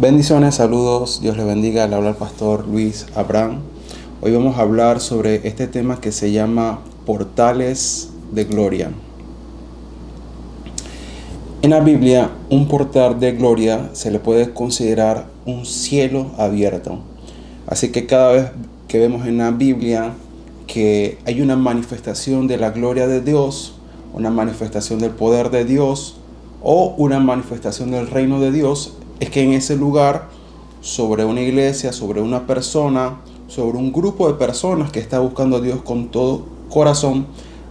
Bendiciones, saludos, Dios les bendiga. Le habla el pastor Luis Abraham. Hoy vamos a hablar sobre este tema que se llama portales de gloria. En la Biblia, un portal de gloria se le puede considerar un cielo abierto. Así que cada vez que vemos en la Biblia que hay una manifestación de la gloria de Dios, una manifestación del poder de Dios o una manifestación del reino de Dios, es que en ese lugar, sobre una iglesia, sobre una persona, sobre un grupo de personas que está buscando a Dios con todo corazón,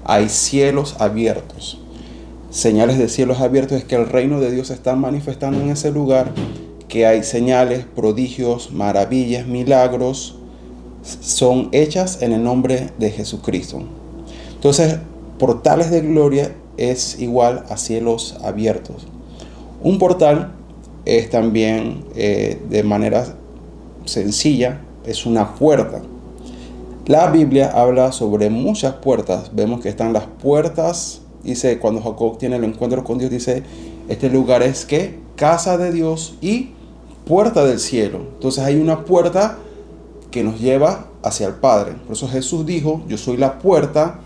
hay cielos abiertos. Señales de cielos abiertos es que el reino de Dios se está manifestando en ese lugar, que hay señales, prodigios, maravillas, milagros, son hechas en el nombre de Jesucristo. Entonces, portales de gloria es igual a cielos abiertos. Un portal es también, de manera sencilla, es una puerta. La Biblia habla sobre muchas puertas. Vemos que están las puertas. Dice, cuando Jacob tiene el encuentro con Dios, dice, este lugar es que casa de Dios y puerta del cielo. Entonces hay una puerta que nos lleva hacia el Padre. Por eso Jesús dijo, yo soy la puerta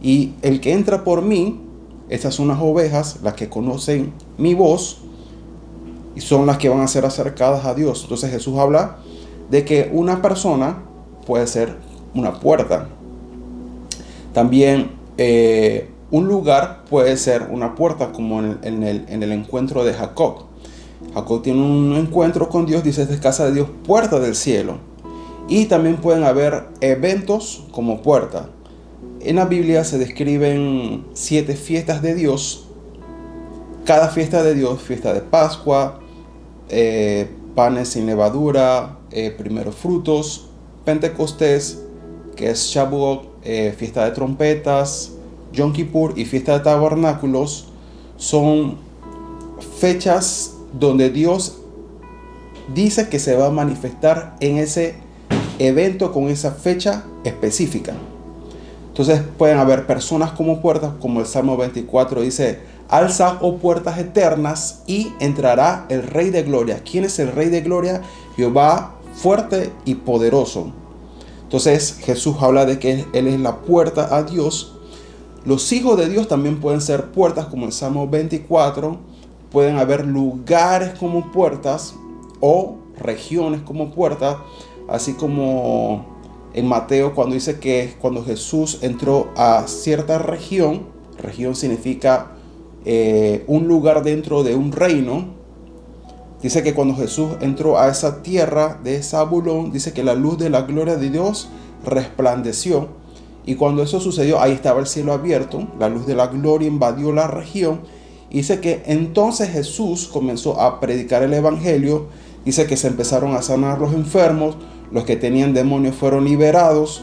y el que entra por mí, estas son las ovejas, las que conocen mi voz y son las que van a ser acercadas a Dios. Entonces Jesús habla de que una persona puede ser una puerta. También un lugar puede ser una puerta, como en el encuentro de Jacob. Jacob tiene un encuentro con Dios, dice, esta es casa de Dios, puerta del cielo. Y también pueden haber eventos como puerta. En la Biblia se describen 7 fiestas de Dios. Cada fiesta de Dios, fiesta de Pascua, panes sin levadura, primeros frutos, Pentecostés, que es Shavuot, fiesta de trompetas, Yom Kippur y fiesta de tabernáculos, son fechas donde Dios dice que se va a manifestar en ese evento con esa fecha específica. Entonces pueden haber personas como puertas, como el Salmo 24 dice, alza, oh puertas eternas, y entrará el Rey de Gloria. ¿Quién es el Rey de Gloria? Jehová fuerte y poderoso. Entonces Jesús habla de que Él es la puerta a Dios. Los hijos de Dios también pueden ser puertas, como el Salmo 24. Pueden haber lugares como puertas o regiones como puertas, así como en Mateo cuando dice que cuando Jesús entró a cierta región significa un lugar dentro de un reino. Dice que cuando Jesús entró a esa tierra de Zabulón, dice que la luz de la gloria de Dios resplandeció. Y cuando eso sucedió, ahí estaba el cielo abierto, la luz de la gloria invadió la región. Dice que entonces Jesús comenzó a predicar el evangelio. Dice que se empezaron a sanar los enfermos, los que tenían demonios fueron liberados.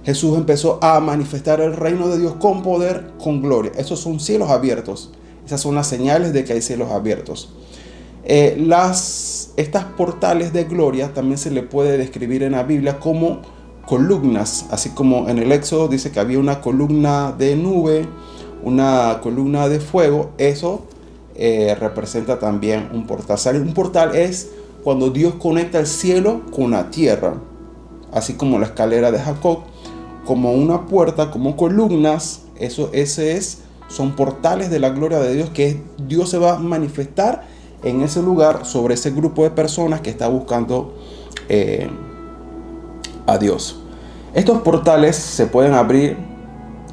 Jesús empezó a manifestar el reino de Dios con poder, con gloria. Esos son cielos abiertos. Esas son las señales de que hay cielos abiertos. Estas portales de gloria también se le puede describir en la Biblia como columnas. Así como en el Éxodo dice que había una columna de nube, una columna de fuego. Eso representa también un portal. Un portal es cuando Dios conecta el cielo con la tierra, así como la escalera de Jacob, como una puerta, como columnas. Son portales de la gloria de Dios, que Dios se va a manifestar en ese lugar sobre ese grupo de personas que está buscando a Dios. Estos portales se pueden abrir.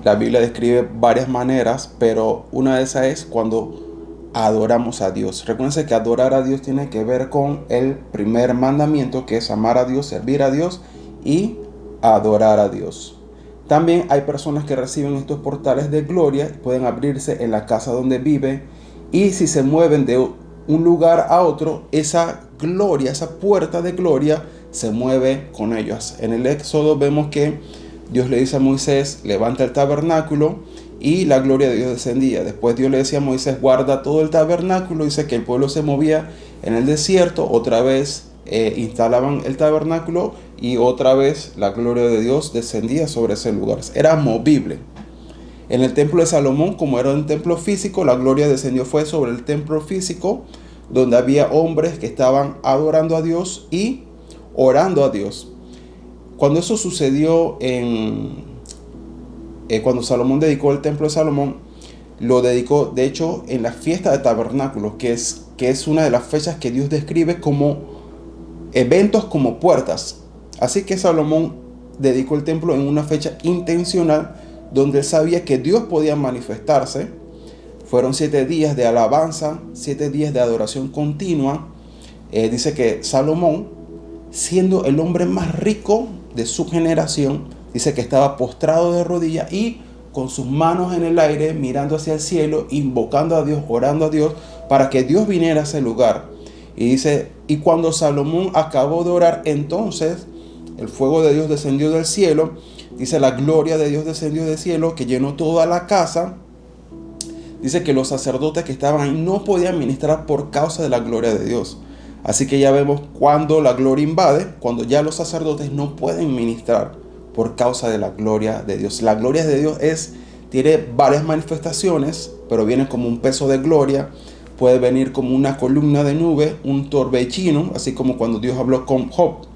La Biblia describe varias maneras, pero una de esas es cuando adoramos a Dios. Recuerden que adorar a Dios tiene que ver con el primer mandamiento, que es amar a Dios, servir a Dios y adorar a Dios. También hay personas que reciben estos portales de gloria, pueden abrirse en la casa donde viven, y si se mueven de un lugar a otro, esa gloria, esa puerta de gloria se mueve con ellos. En el Éxodo vemos que Dios le dice a Moisés, levanta el tabernáculo, y la gloria de Dios descendía. Después Dios le decía a Moisés, guarda todo el tabernáculo. Dice que el pueblo se movía en el desierto. Otra vez instalaban el tabernáculo y otra vez la gloria de Dios descendía sobre ese lugar. Era movible. En el templo de Salomón, como era un templo físico, la gloria descendió fue sobre el templo físico donde había hombres que estaban adorando a Dios y orando a Dios. Cuando eso sucedió cuando Salomón dedicó el templo de Salomón, lo dedicó de hecho en la fiesta de tabernáculos, que es una de las fechas que Dios describe como eventos como puertas. Así que Salomón dedicó el templo en una fecha intencional donde él sabía que Dios podía manifestarse. Fueron 7 días de alabanza, 7 días de adoración continua. Dice que Salomón, siendo el hombre más rico de su generación, dice que estaba postrado de rodillas y con sus manos en el aire, mirando hacia el cielo, invocando a Dios, orando a Dios, para que Dios viniera a ese lugar. Y dice, y cuando Salomón acabó de orar, entonces el fuego de Dios descendió del cielo. Dice, la gloria de Dios descendió del cielo, que llenó toda la casa. Dice que los sacerdotes que estaban ahí no podían ministrar por causa de la gloria de Dios. Así que ya vemos cuando la gloria invade, cuando ya los sacerdotes no pueden ministrar por causa de la gloria de Dios. La gloria de Dios tiene varias manifestaciones, pero viene como un peso de gloria. Puede venir como una columna de nube, un torbellino, así como cuando Dios habló con Job.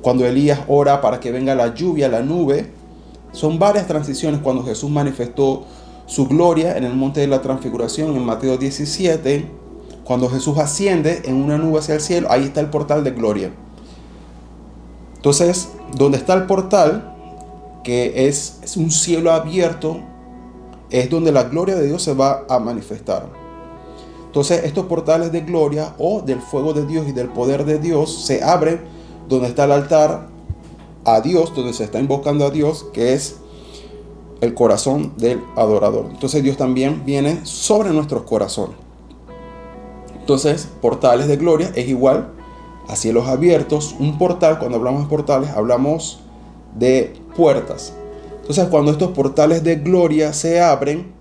Cuando Elías ora para que venga la lluvia, la nube. Son varias transiciones cuando Jesús manifestó su gloria en el monte de la transfiguración en Mateo 17. Cuando Jesús asciende en una nube hacia el cielo, ahí está el portal de gloria. Entonces, donde está el portal, que es un cielo abierto, es donde la gloria de Dios se va a manifestar. Entonces, estos portales de gloria o del fuego de Dios y del poder de Dios se abren donde está el altar a Dios, donde se está invocando a Dios, que es el corazón del adorador. Entonces, Dios también viene sobre nuestros corazones. Entonces, portales de gloria es igual a cielos abiertos. Un portal, cuando hablamos de portales, hablamos de puertas. Entonces, cuando estos portales de gloria se abren,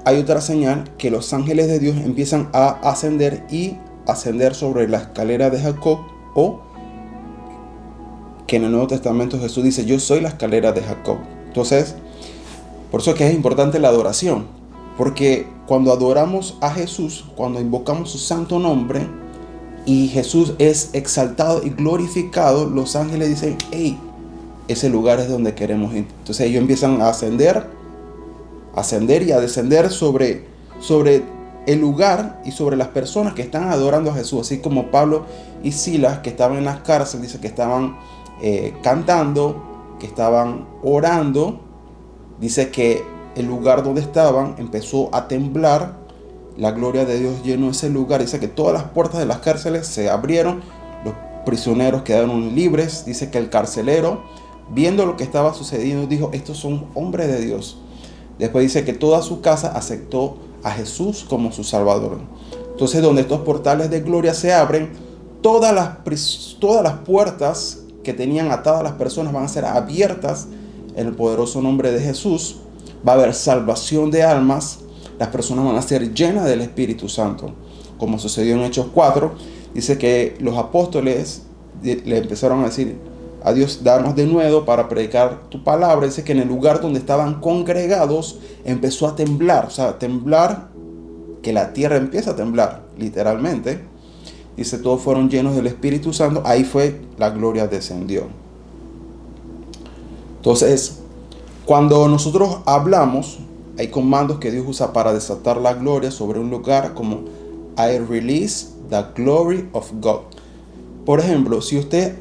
hay otra señal, que los ángeles de Dios empiezan a ascender y ascender sobre la escalera de Jacob, o que en el Nuevo Testamento Jesús dice, yo soy la escalera de Jacob. Entonces, por eso es que es importante la adoración, porque cuando adoramos a Jesús, cuando invocamos su santo nombre y Jesús es exaltado y glorificado, los ángeles dicen, hey, ese lugar es donde queremos ir. Entonces ellos empiezan a ascender y a descender sobre el lugar y sobre las personas que están adorando a Jesús, así como Pablo y Silas, que estaban en las cárceles, dice que estaban cantando, que estaban orando. Dice que el lugar donde estaban empezó a temblar, la gloria de Dios llenó ese lugar. Dice que todas las puertas de las cárceles se abrieron, los prisioneros quedaron libres. Dice que el carcelero, viendo lo que estaba sucediendo, dijo, estos son hombres de Dios. Después dice que toda su casa aceptó a Jesús como su Salvador. Entonces, donde estos portales de gloria se abren, todas las puertas que tenían atadas a las personas van a ser abiertas en el poderoso nombre de Jesús. Va a haber salvación de almas. Las personas van a ser llenas del Espíritu Santo, como sucedió en Hechos 4. Dice que los apóstoles le empezaron a decir a Dios, danos de nuevo para predicar tu palabra. Dice que en el lugar donde estaban congregados empezó a temblar, o sea, temblar, que la tierra empieza a temblar, literalmente. Dice, todos fueron llenos del Espíritu Santo. Ahí fue la gloria descendió. Entonces, cuando nosotros hablamos, hay comandos que Dios usa para desatar la gloria sobre un lugar, como I release the glory of God. Por ejemplo, si usted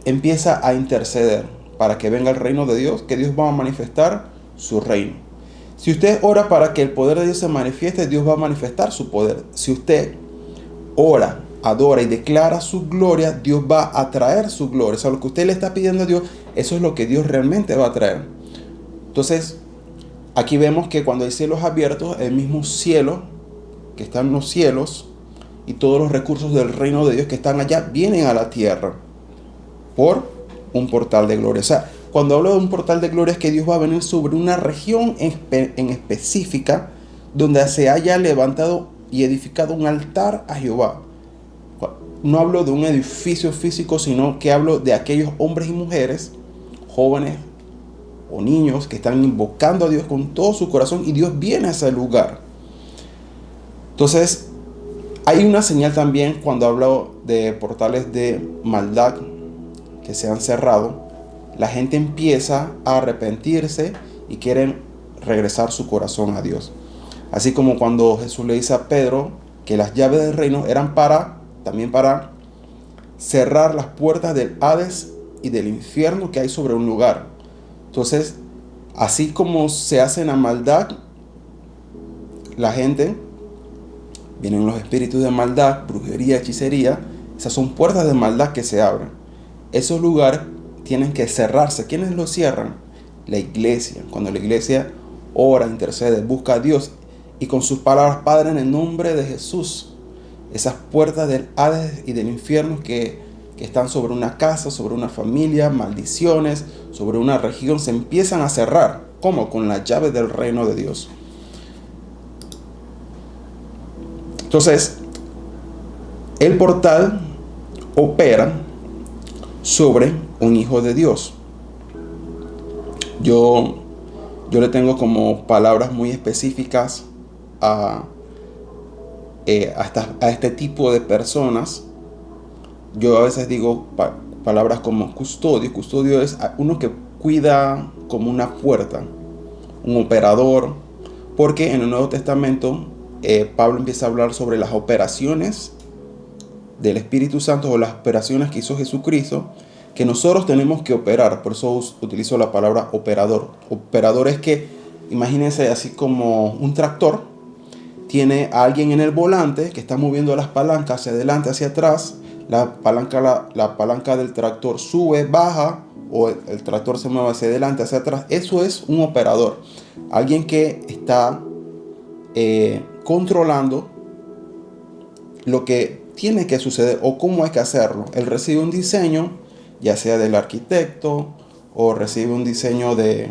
empieza a interceder para que venga el reino de Dios, que Dios va a manifestar su reino. Si usted ora para que el poder de Dios se manifieste, Dios va a manifestar su poder. Si usted ora, adora y declara su gloria, Dios va a traer su gloria. O sea, lo que usted le está pidiendo a Dios, eso es lo que Dios realmente va a traer. Entonces, aquí vemos que cuando hay cielos abiertos, el mismo cielo que está en los cielos y todos los recursos del reino de Dios que están allá vienen a la tierra por un portal de gloria. O sea, cuando hablo de un portal de gloria es que Dios va a venir sobre una región en específica donde se haya levantado y edificado un altar a Jehová. No hablo de un edificio físico, sino que hablo de aquellos hombres y mujeres, jóvenes o niños, que están invocando a Dios con todo su corazón, y Dios viene a ese lugar. Entonces, hay una señal también cuando hablo de portales de maldad que se han cerrado. La gente empieza a arrepentirse y quieren regresar su corazón a Dios. Así como cuando Jesús le dice a Pedro que las llaves del reino eran también para cerrar las puertas del Hades y del infierno que hay sobre un lugar. Entonces, así como se hace la maldad, la gente, vienen los espíritus de maldad, brujería, hechicería, esas son puertas de maldad que se abren. Esos lugares tienen que cerrarse. ¿Quiénes los cierran? La iglesia. Cuando la iglesia ora, intercede, busca a Dios y con sus palabras, Padre, en el nombre de Jesús, esas puertas del Hades y del infierno que están sobre una casa, sobre una familia, maldiciones, sobre una región, se empiezan a cerrar. ¿Cómo? Con la llave del reino de Dios. Entonces, el portal opera sobre un hijo de Dios. Yo le tengo como palabras muy específicas a este tipo de personas. Yo a veces digo palabras como custodio. Custodio es uno que cuida como una puerta, un operador, porque en el Nuevo Testamento Pablo empieza a hablar sobre las operaciones del Espíritu Santo o las operaciones que hizo Jesucristo, que nosotros tenemos que operar. Por eso utilizo la palabra operador. Operador es que, imagínense así como un tractor, tiene a alguien en el volante que está moviendo las palancas hacia adelante, hacia atrás. La palanca del tractor sube, baja, o el tractor se mueve hacia adelante, hacia atrás. Eso es un operador. Alguien que está controlando lo que tiene que suceder o cómo hay que hacerlo. Él recibe un diseño, ya sea del arquitecto o recibe un diseño de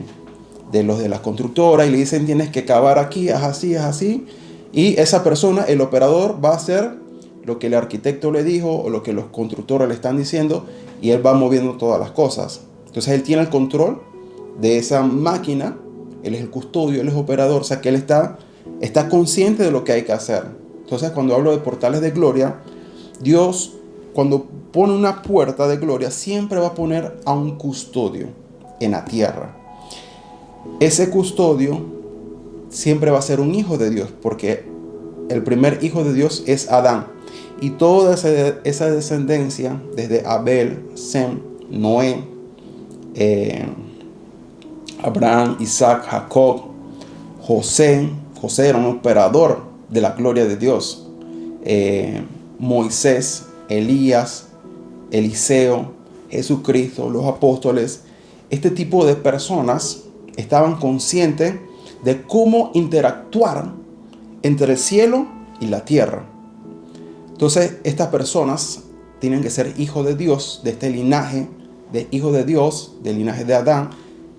los de la constructora y le dicen tienes que cavar aquí, haz así, haz así. Y esa persona, el operador, va a hacer lo que el arquitecto le dijo o lo que los constructores le están diciendo y él va moviendo todas las cosas. Entonces él tiene el control de esa máquina, él es el custodio, él es operador, o sea que él está consciente de lo que hay que hacer. Entonces cuando hablo de portales de gloria, Dios cuando pone una puerta de gloria siempre va a poner a un custodio en la tierra. Ese custodio siempre va a ser un hijo de Dios, porque el primer hijo de Dios es Adán. Y toda esa descendencia, desde Abel, Sem, Noé, Abraham, Isaac, Jacob, José era un operador de la gloria de Dios. Moisés, Elías, Eliseo, Jesucristo, los apóstoles. Este tipo de personas estaban conscientes de cómo interactuar entre el cielo y la tierra. Entonces, estas personas tienen que ser hijos de Dios, de este linaje de hijos de Dios, del linaje de Adán,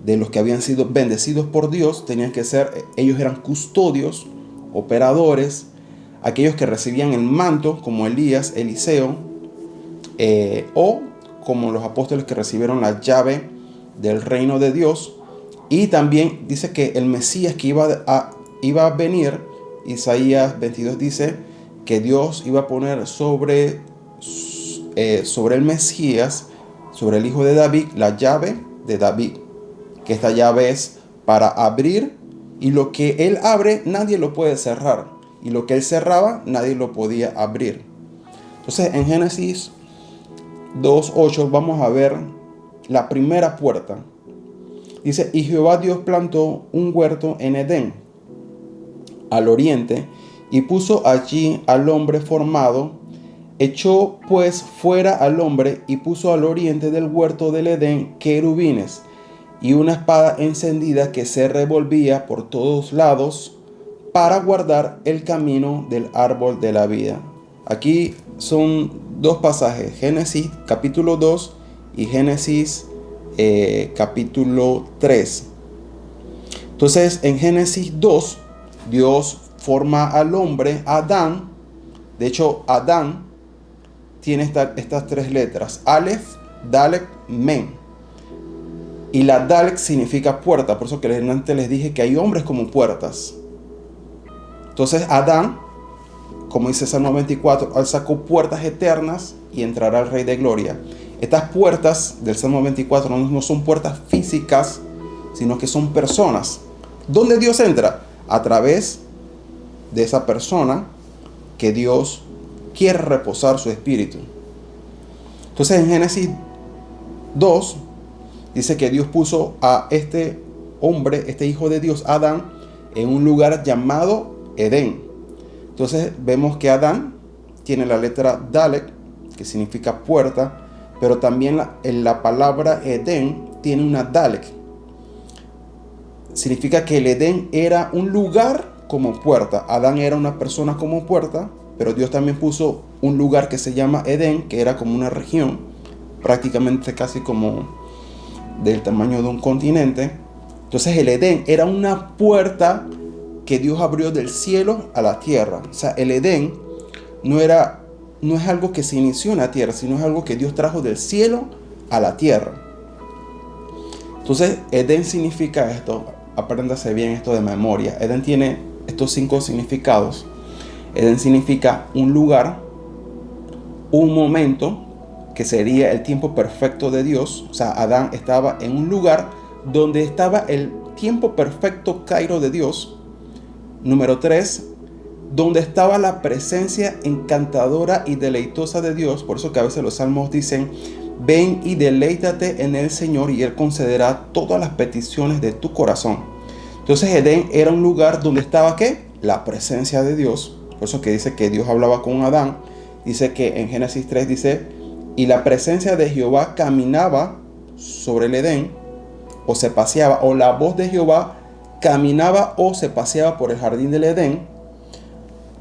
de los que habían sido bendecidos por Dios. Tenían que ser, ellos eran custodios, operadores, aquellos que recibían el manto, como Elías, Eliseo, o como los apóstoles que recibieron la llave del reino de Dios. Y también dice que el Mesías que iba a venir, Isaías 22 dice que Dios iba a poner sobre el Mesías, sobre el hijo de David, la llave de David, que esta llave es para abrir, y lo que él abre nadie lo puede cerrar, y lo que él cerraba nadie lo podía abrir. Entonces en Génesis 2:8 vamos a ver la primera puerta. Dice, y Jehová Dios plantó un huerto en Edén, al oriente, y puso allí al hombre formado. Echó pues fuera al hombre y puso al oriente del huerto del Edén querubines y una espada encendida que se revolvía por todos lados para guardar el camino del árbol de la vida. Aquí son dos pasajes, Génesis capítulo 2 y Génesis capítulo 3. Entonces en Génesis 2 Dios forma al hombre, Adán. De hecho Adán tiene estas tres letras, Aleph, Dalek, Men. Y la Dalek significa puerta, por eso que antes les dije que hay hombres como puertas. Entonces Adán como dice Salmo 24, Él sacó puertas eternas y entrará el Rey de Gloria. Estas puertas del Salmo 24 no son puertas físicas, sino que son personas. ¿Dónde Dios entra? A través de esa persona que Dios quiere reposar su espíritu. Entonces en Génesis 2 dice que Dios puso a este hombre, este hijo de Dios, Adán, en un lugar llamado Edén. Entonces vemos que Adán tiene la letra Dalek, que significa puerta, pero también en la palabra Edén tiene una Dalek. Significa que el Edén era un lugar como puerta. Adán era una persona como puerta, pero Dios también puso un lugar que se llama Edén, que era como una región, prácticamente casi como del tamaño de un continente. Entonces el Edén era una puerta que Dios abrió del cielo a la tierra. O sea, el Edén no es algo que se inició en la tierra, sino es algo que Dios trajo del cielo a la tierra. Entonces, Edén significa esto. Apréndase bien esto de memoria. Edén tiene estos 5 significados. Edén significa un lugar, un momento, que sería el tiempo perfecto de Dios. O sea, Adán estaba en un lugar donde estaba el tiempo perfecto Cairo de Dios. Número 3, donde estaba la presencia encantadora y deleitosa de Dios. Por eso que a veces los salmos dicen: ven y deleítate en el Señor y Él concederá todas las peticiones de tu corazón. Entonces Edén era un lugar donde estaba ¿qué? La presencia de Dios. Por eso que dice que Dios hablaba con Adán. Dice que en Génesis 3 dice: y la presencia de Jehová caminaba sobre el Edén, o se paseaba, o la voz de Jehová caminaba o se paseaba por el jardín del Edén.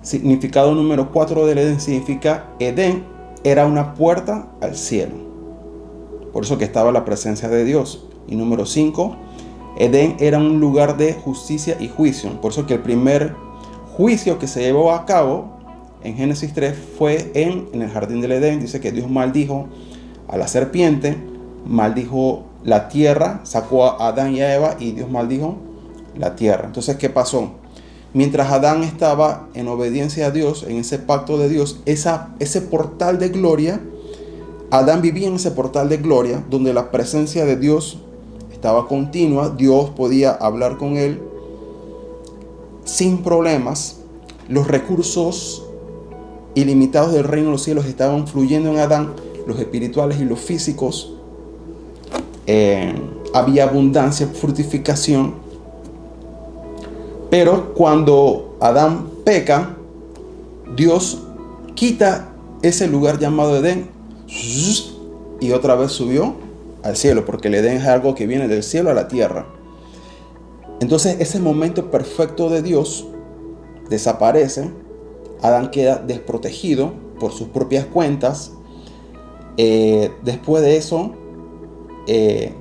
Significado número 4 del Edén significa: Edén era una puerta al cielo. Por eso que estaba la presencia de Dios. Y número 5, Edén era un lugar de justicia y juicio. Por eso que el primer juicio que se llevó a cabo en Génesis 3 fue en el jardín del Edén. Dice que Dios maldijo a la serpiente, maldijo la tierra, sacó a Adán y a Eva y Dios maldijo la tierra. Entonces, ¿qué pasó? Mientras Adán estaba en obediencia a Dios, en ese pacto de Dios, ese portal de gloria, Adán vivía en ese portal de gloria donde la presencia de Dios estaba continua. Dios podía hablar con él sin problemas. Los recursos ilimitados del reino de los cielos estaban fluyendo en Adán, los espirituales y los físicos. Había abundancia, fructificación. Pero cuando Adán peca, Dios quita ese lugar llamado Edén y otra vez subió al cielo, porque el Edén es algo que viene del cielo a la tierra. Entonces ese momento perfecto de Dios desaparece. Adán queda desprotegido por sus propias cuentas. Después de eso,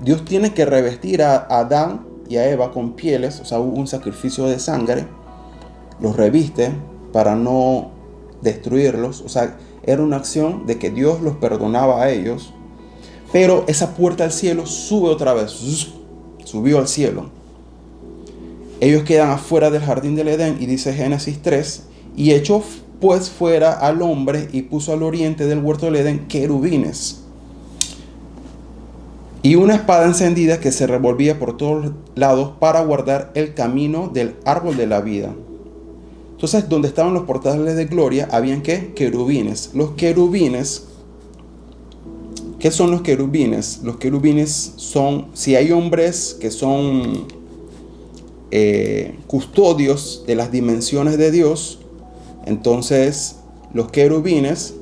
Dios tiene que revestir a Adán y a Eva con pieles. O sea, hubo un sacrificio de sangre. Los reviste para no destruirlos. O sea, era una acción de que Dios los perdonaba a ellos. Pero esa puerta al cielo sube otra vez. Subió al cielo. Ellos quedan afuera del jardín del Edén, y dice Génesis 3: y echó pues fuera al hombre y puso al oriente del huerto del Edén querubines y una espada encendida que se revolvía por todos lados para guardar el camino del árbol de la vida. Entonces, donde estaban los portales de gloria, habían ¿qué? Querubines. Los querubines, ¿qué son los querubines? Los querubines son, si hay hombres que son custodios de las dimensiones de Dios, entonces los querubines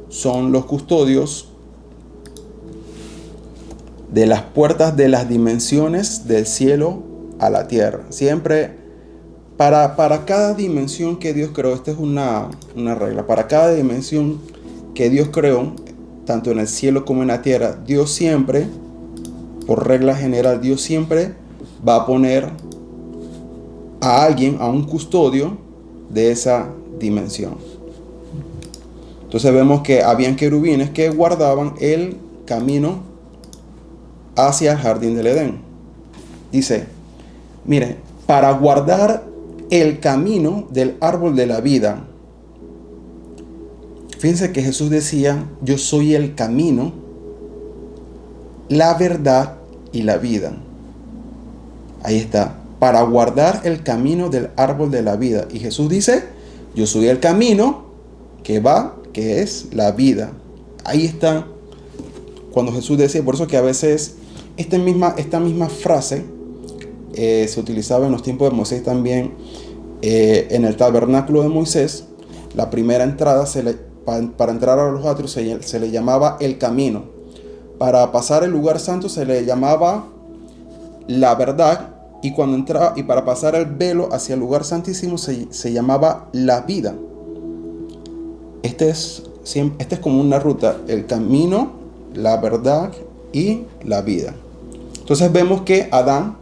son los custodios de las puertas de las dimensiones del cielo a la tierra. Siempre para cada dimensión que Dios creó, esta es una regla, para cada dimensión que Dios creó, tanto en el cielo como en la tierra, Dios siempre, por regla general, Dios siempre va a poner a alguien, a un custodio de esa dimensión. Entonces vemos que habían querubines que guardaban el camino hacia el jardín del Edén. Dice, mire, para guardar el camino del árbol de la vida. Fíjense que Jesús decía, yo soy el camino, la verdad y la vida. Ahí está, para guardar el camino del árbol de la vida. Y Jesús dice, yo soy el camino que es la vida. Ahí está, cuando Jesús decía, por eso que a veces esta misma frase se utilizaba en los tiempos de Moisés también, en el tabernáculo de Moisés. La primera entrada, para entrar a los atrios, se le llamaba el camino. Para pasar el lugar santo se le llamaba la verdad. Y para pasar el velo hacia el lugar santísimo se llamaba la vida. Este es como una ruta, el camino, la verdad y la vida. Entonces vemos que Adán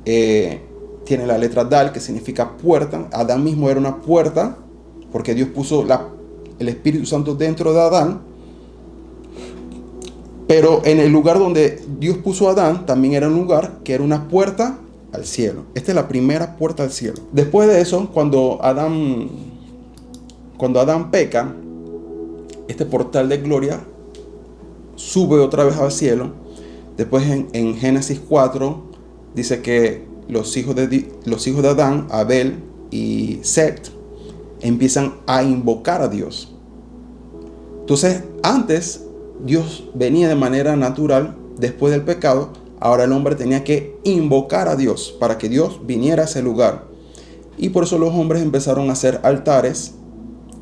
tiene la letra Dal, que significa puerta. Adán mismo era una puerta, porque Dios puso el Espíritu Santo dentro de Adán. Pero en el lugar donde Dios puso a Adán, también era un lugar que era una puerta al cielo. Esta es la primera puerta al cielo. Después de eso, cuando Adán peca, este portal de gloria sube otra vez al cielo. Después en Génesis 4 dice que los hijos de Adán, Abel y Set, empiezan a invocar a Dios. Entonces, antes Dios venía de manera natural. Después del pecado, ahora el hombre tenía que invocar a Dios para que Dios viniera a ese lugar. Y por eso los hombres empezaron a hacer altares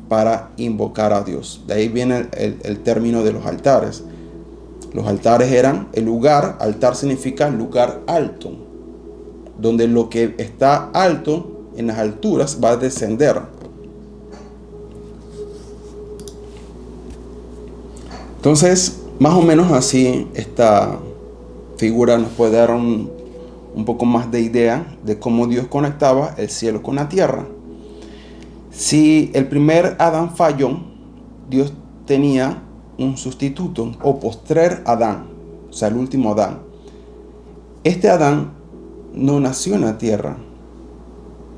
para invocar a Dios. De ahí viene el término de los altares. Los altares eran el lugar. Altar significa lugar alto, donde lo que está alto en las alturas va a descender. Entonces, más o menos así, esta figura nos puede dar un poco más de idea de cómo Dios conectaba el cielo con la tierra. Si el primer Adán falló, Dios tenía un sustituto o postrer Adán, o sea, el último Adán. Este Adán no nació en la tierra,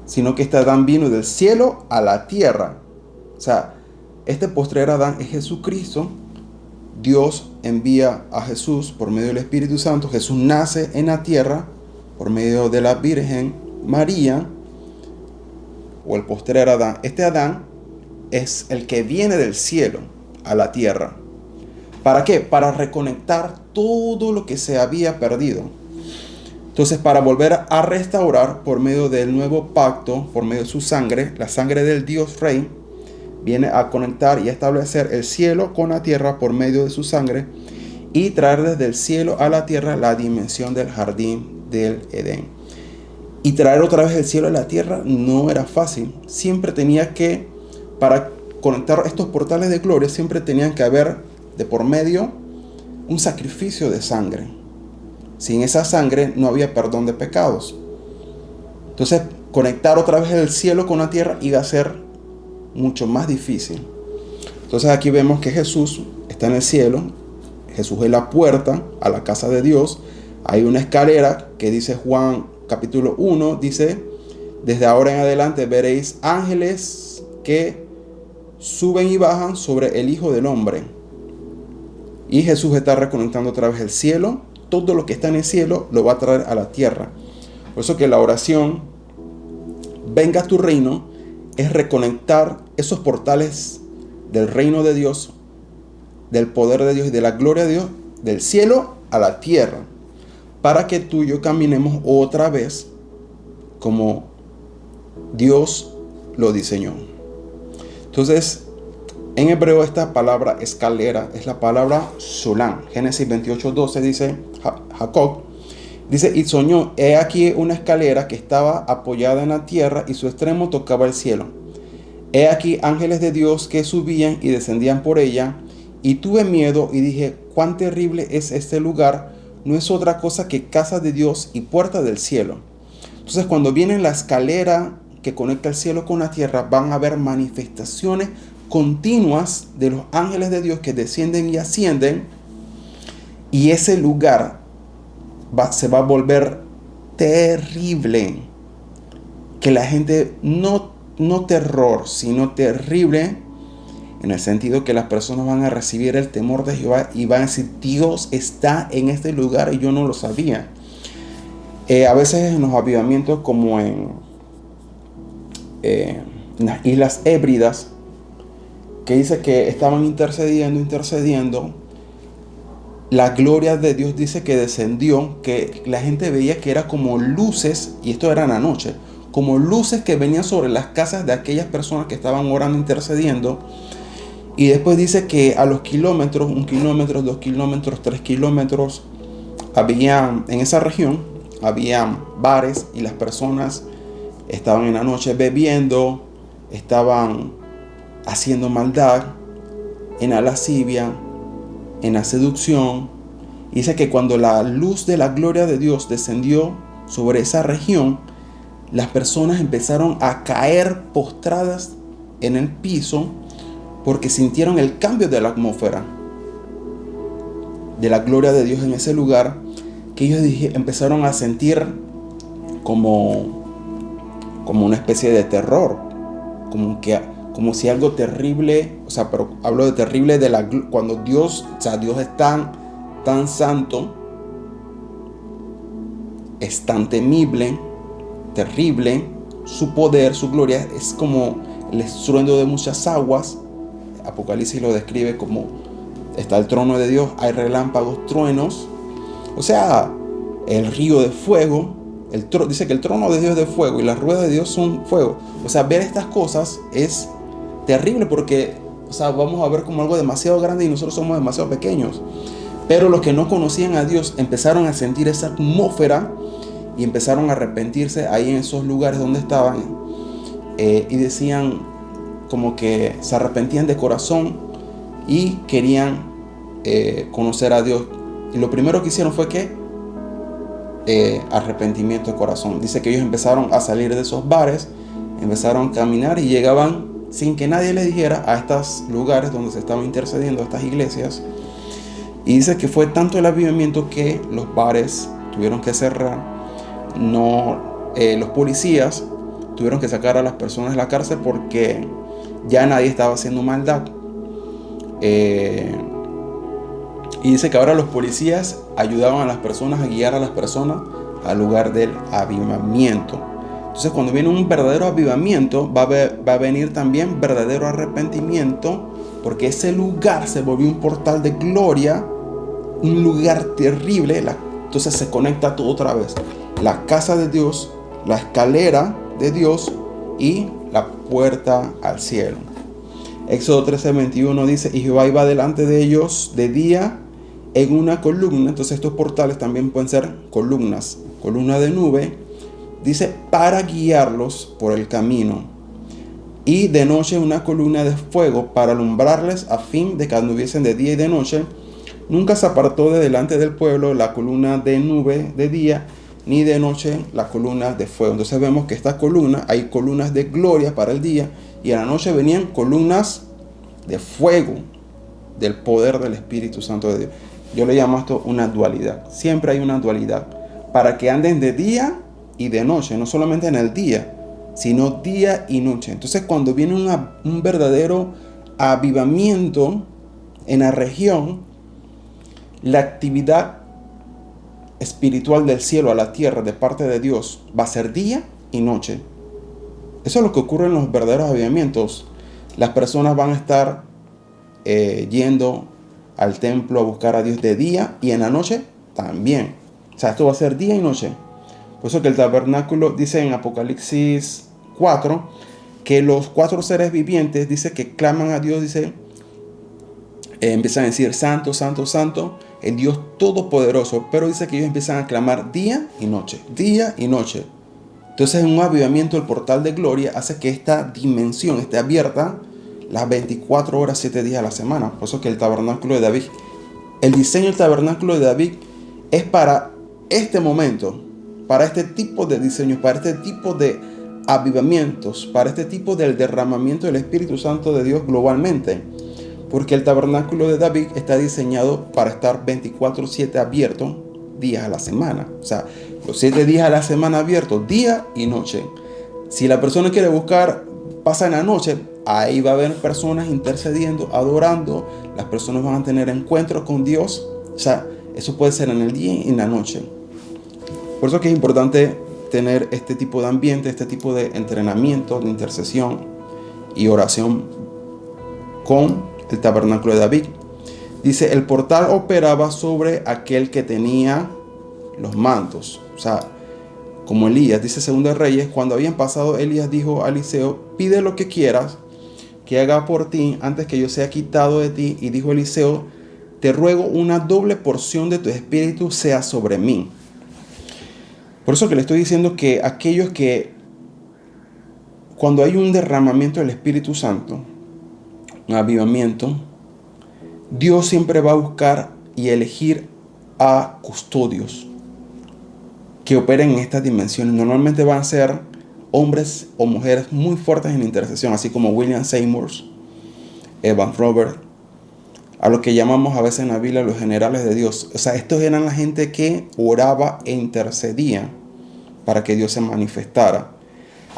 sino que este Adán vino del cielo a la tierra. O sea, este postrer Adán es Jesucristo. Dios envía a Jesús por medio del Espíritu Santo. Jesús nace en la tierra por medio de la Virgen María, o el postrer Adán. Este Adán es el que viene del cielo a la tierra. ¿Para qué? Para reconectar todo lo que se había perdido. Entonces, para volver a restaurar por medio del nuevo pacto, por medio de su sangre, la sangre del Dios Rey, viene a conectar y a establecer el cielo con la tierra por medio de su sangre y traer desde el cielo a la tierra la dimensión del jardín del Edén. Y traer otra vez el cielo a la tierra no era fácil. Siempre tenía que, para conectar estos portales de gloria, siempre tenían que haber de por medio un sacrificio de sangre. Sin esa sangre no había perdón de pecados. Entonces, conectar otra vez el cielo con la tierra iba a ser mucho más difícil. Entonces aquí vemos que Jesús está en el cielo. Jesús es la puerta a la casa de Dios. Hay una escalera que dice Juan capítulo 1, dice: desde ahora en adelante veréis ángeles que suben y bajan sobre el Hijo del Hombre. Y Jesús está reconectando otra vez el cielo. Todo lo que está en el cielo lo va a traer a la tierra. Por eso que la oración, venga a tu reino, es reconectar esos portales del reino de Dios, del poder de Dios y de la gloria de Dios, del cielo a la tierra, para que tú y yo caminemos otra vez como Dios lo diseñó. Entonces, en hebreo esta palabra escalera es la palabra Sulam. Génesis 28:12 dice Jacob, dice: y soñó, he aquí una escalera que estaba apoyada en la tierra y su extremo tocaba el cielo. He aquí ángeles de Dios que subían y descendían por ella, y tuve miedo y dije: cuán terrible es este lugar, no es otra cosa que casa de Dios y puerta del cielo. Entonces, cuando viene la escalera que conecta el cielo con la tierra, van a haber manifestaciones continuas de los ángeles de Dios que descienden y ascienden, y ese lugar se va a volver terrible, que la gente no terror, sino terrible, en el sentido que las personas van a recibir el temor de Jehová y van a decir, Dios está en este lugar y yo no lo sabía. A veces en los avivamientos, como en las Islas Hébridas, que dice que estaban intercediendo, la gloria de Dios dice que descendió, que la gente veía que era como luces, y esto era en la noche, como luces que venían sobre las casas de aquellas personas que estaban orando, intercediendo. Y después dice que a los kilómetros, 1 kilómetro, 2 kilómetros, 3 kilómetros, en esa región, había bares y las personas estaban en la noche bebiendo, estaban haciendo maldad, en la lascivia, en la seducción. Y dice que cuando la luz de la gloria de Dios descendió sobre esa región, las personas empezaron a caer postradas en el piso porque sintieron el cambio de la atmósfera, de la gloria de Dios en ese lugar, que ellos empezaron a sentir como una especie de terror, como si algo terrible, pero hablo de terrible cuando Dios, Dios es tan santo, es tan temible, terrible, su poder, su gloria es como el estruendo de muchas aguas. Apocalipsis lo describe como está el trono de Dios, hay relámpagos, truenos, el río de fuego. Dice que el trono de Dios es de fuego y las ruedas de Dios son fuego. Ver estas cosas es terrible porque vamos a ver como algo demasiado grande y nosotros somos demasiado pequeños. Pero los que no conocían a Dios empezaron a sentir esa atmósfera y empezaron a arrepentirse ahí en esos lugares donde estaban, y decían como que se arrepentían de corazón y querían conocer a Dios. Y lo primero que hicieron fue arrepentimiento de corazón. Dice que ellos empezaron a salir de esos bares, empezaron a caminar y llegaban sin que nadie les dijera a estos lugares donde se estaban intercediendo, a estas iglesias. Y dice que fue tanto el avivamiento que los bares tuvieron que cerrar. Los policías tuvieron que sacar a las personas de la cárcel porque ya nadie estaba haciendo maldad. Y dice que ahora los policías ayudaban a las personas a guiar a las personas al lugar del avivamiento. Entonces, cuando viene un verdadero avivamiento, va a venir también verdadero arrepentimiento, porque ese lugar se volvió un portal de gloria, un lugar terrible. Entonces se conecta todo otra vez. La casa de Dios, la escalera de Dios y la puerta al cielo. Éxodo 13:21 dice, y Jehová iba delante de ellos de día en una columna. Entonces estos portales también pueden ser columnas, columna de nube, dice, para guiarlos por el camino, y de noche una columna de fuego para alumbrarles, a fin de que anduviesen de día y de noche. Nunca se apartó de delante del pueblo la columna de nube de día, ni de noche la columna de fuego. Entonces vemos que esta columna, hay columnas de gloria para el día, y a la noche venían columnas de fuego, del poder del Espíritu Santo de Dios. Yo le llamo esto una dualidad. Siempre hay una dualidad, para que anden de día y de noche, no solamente en el día, sino día y noche. Entonces, cuando viene un verdadero avivamiento en la región, la actividad espiritual del cielo a la tierra de parte de Dios va a ser día y noche. Eso es lo que ocurre en los verdaderos avivamientos. Las personas van a estar yendo al templo a buscar a Dios de día y en la noche también. Esto va a ser día y noche. Por eso que el tabernáculo dice en Apocalipsis 4 que los 4 seres vivientes dice que claman a Dios, empiezan a decir santo, santo, santo, el Dios todopoderoso, pero dice que ellos empiezan a clamar día y noche, día y noche. Entonces, en un avivamiento, el portal de gloria hace que esta dimensión esté abierta las 24 horas, 7 días a la semana. Por eso que el tabernáculo de David, el diseño del tabernáculo de David es para este momento, para este tipo de diseños, para este tipo de avivamientos, para este tipo del derramamiento del Espíritu Santo de Dios globalmente. Porque el tabernáculo de David está diseñado para estar 24/7 abierto días a la semana. Los 7 días a la semana abiertos, día y noche. Si la persona quiere buscar, pasa en la noche, ahí va a haber personas intercediendo, adorando, las personas van a tener encuentros con Dios. O sea, eso puede ser en el día y en la noche. Por eso que es importante tener este tipo de ambiente, este tipo de entrenamiento, de intercesión y oración con el tabernáculo de David. Dice, el portal operaba sobre aquel que tenía los mantos. O sea, como Elías, dice 2 Reyes, cuando habían pasado, Elías dijo a Eliseo, pide lo que quieras que haga por ti antes que yo sea quitado de ti. Y dijo Eliseo, te ruego una doble porción de tu espíritu sea sobre mí. Por eso que le estoy diciendo que aquellos que cuando hay un derramamiento del Espíritu Santo, un avivamiento, Dios siempre va a buscar y elegir a custodios que operen en estas dimensiones. Normalmente van a ser hombres o mujeres muy fuertes en la intercesión, así como William Seymour, Evan Robert, a lo que llamamos a veces en la Biblia los generales de Dios. O sea, estos eran la gente que oraba e intercedía para que Dios se manifestara.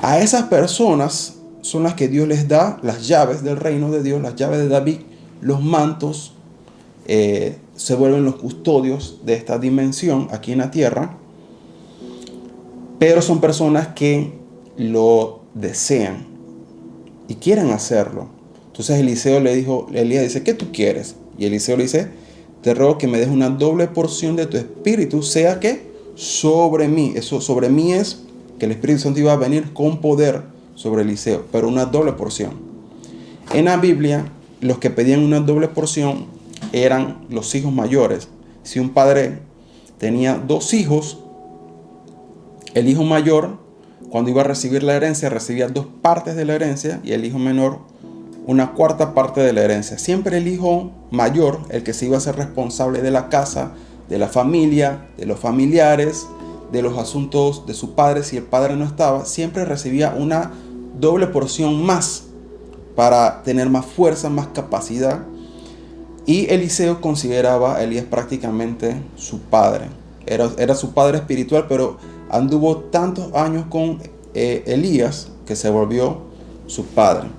A esas personas son las que Dios les da las llaves del reino de Dios, las llaves de David, los mantos, se vuelven los custodios de esta dimensión aquí en la tierra. Pero son personas que lo desean y quieren hacerlo. Entonces Eliseo le dijo, Elías dice, ¿qué tú quieres? Y Eliseo le dice, te ruego que me des una doble porción de tu espíritu, sea que sobre mí. Eso sobre mí es que el Espíritu Santo iba a venir con poder sobre Eliseo, pero una doble porción. En la Biblia, los que pedían una doble porción eran los hijos mayores. Si un padre tenía 2 hijos, el hijo mayor, cuando iba a recibir la herencia, recibía 2 partes de la herencia y el hijo menor una cuarta parte de la herencia. Siempre el hijo mayor, el que se iba a ser responsable de la casa, de la familia, de los familiares, de los asuntos de su padre, si el padre no estaba, siempre recibía una doble porción más para tener más fuerza, más capacidad. Y Eliseo consideraba a Elías prácticamente su padre. Era su padre espiritual, pero anduvo tantos años con Elías que se volvió su padre.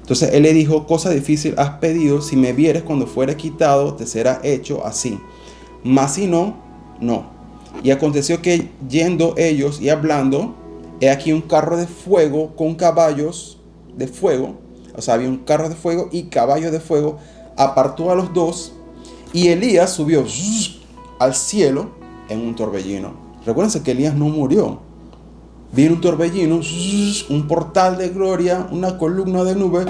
Entonces él le dijo, cosa difícil has pedido, si me vieres cuando fuere quitado, te será hecho así. Mas si no, no. Y aconteció que yendo ellos y hablando, he aquí un carro de fuego con caballos de fuego. O sea, había un carro de fuego y caballos de fuego. Apartó a los 2 y Elías subió al cielo en un torbellino. Recuérdense que Elías no murió. Vino un torbellino, un portal de gloria, una columna de nube,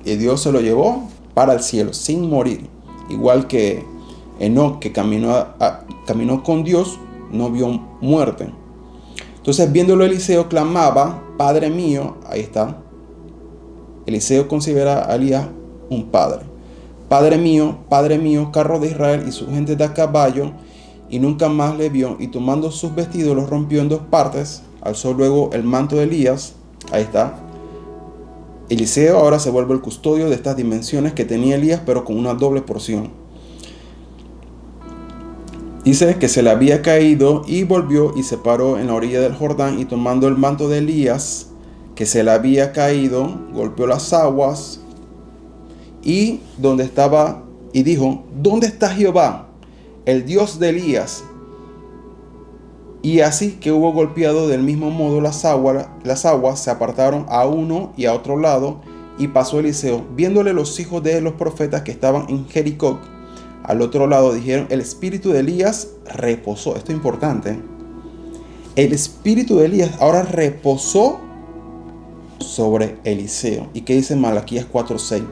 y Dios se lo llevó para el cielo sin morir. Igual que Enoc, que caminó con Dios, no vio muerte. Entonces, viéndolo, Eliseo clamaba, Padre mío, ahí está. Eliseo considera a Elías un padre. Padre mío, carro de Israel y su gente de a caballo. Y nunca más le vio, y tomando sus vestidos los rompió en 2 partes, alzó luego el manto de Elías. Ahí está. Eliseo ahora se vuelve el custodio de estas dimensiones que tenía Elías, pero con una doble porción. Dice que se le había caído y volvió y se paró en la orilla del Jordán, y tomando el manto de Elías que se le había caído, golpeó las aguas y donde estaba, y dijo, ¿dónde está Jehová, el Dios de Elías? Y así que hubo golpeado del mismo modo las aguas se apartaron a uno y a otro lado, y pasó Eliseo. Viéndole los hijos de los profetas que estaban en Jericó, al otro lado, dijeron, el espíritu de Elías reposó. Esto es importante. El espíritu de Elías ahora reposó sobre Eliseo. ¿Y qué dice Malaquías 4:6?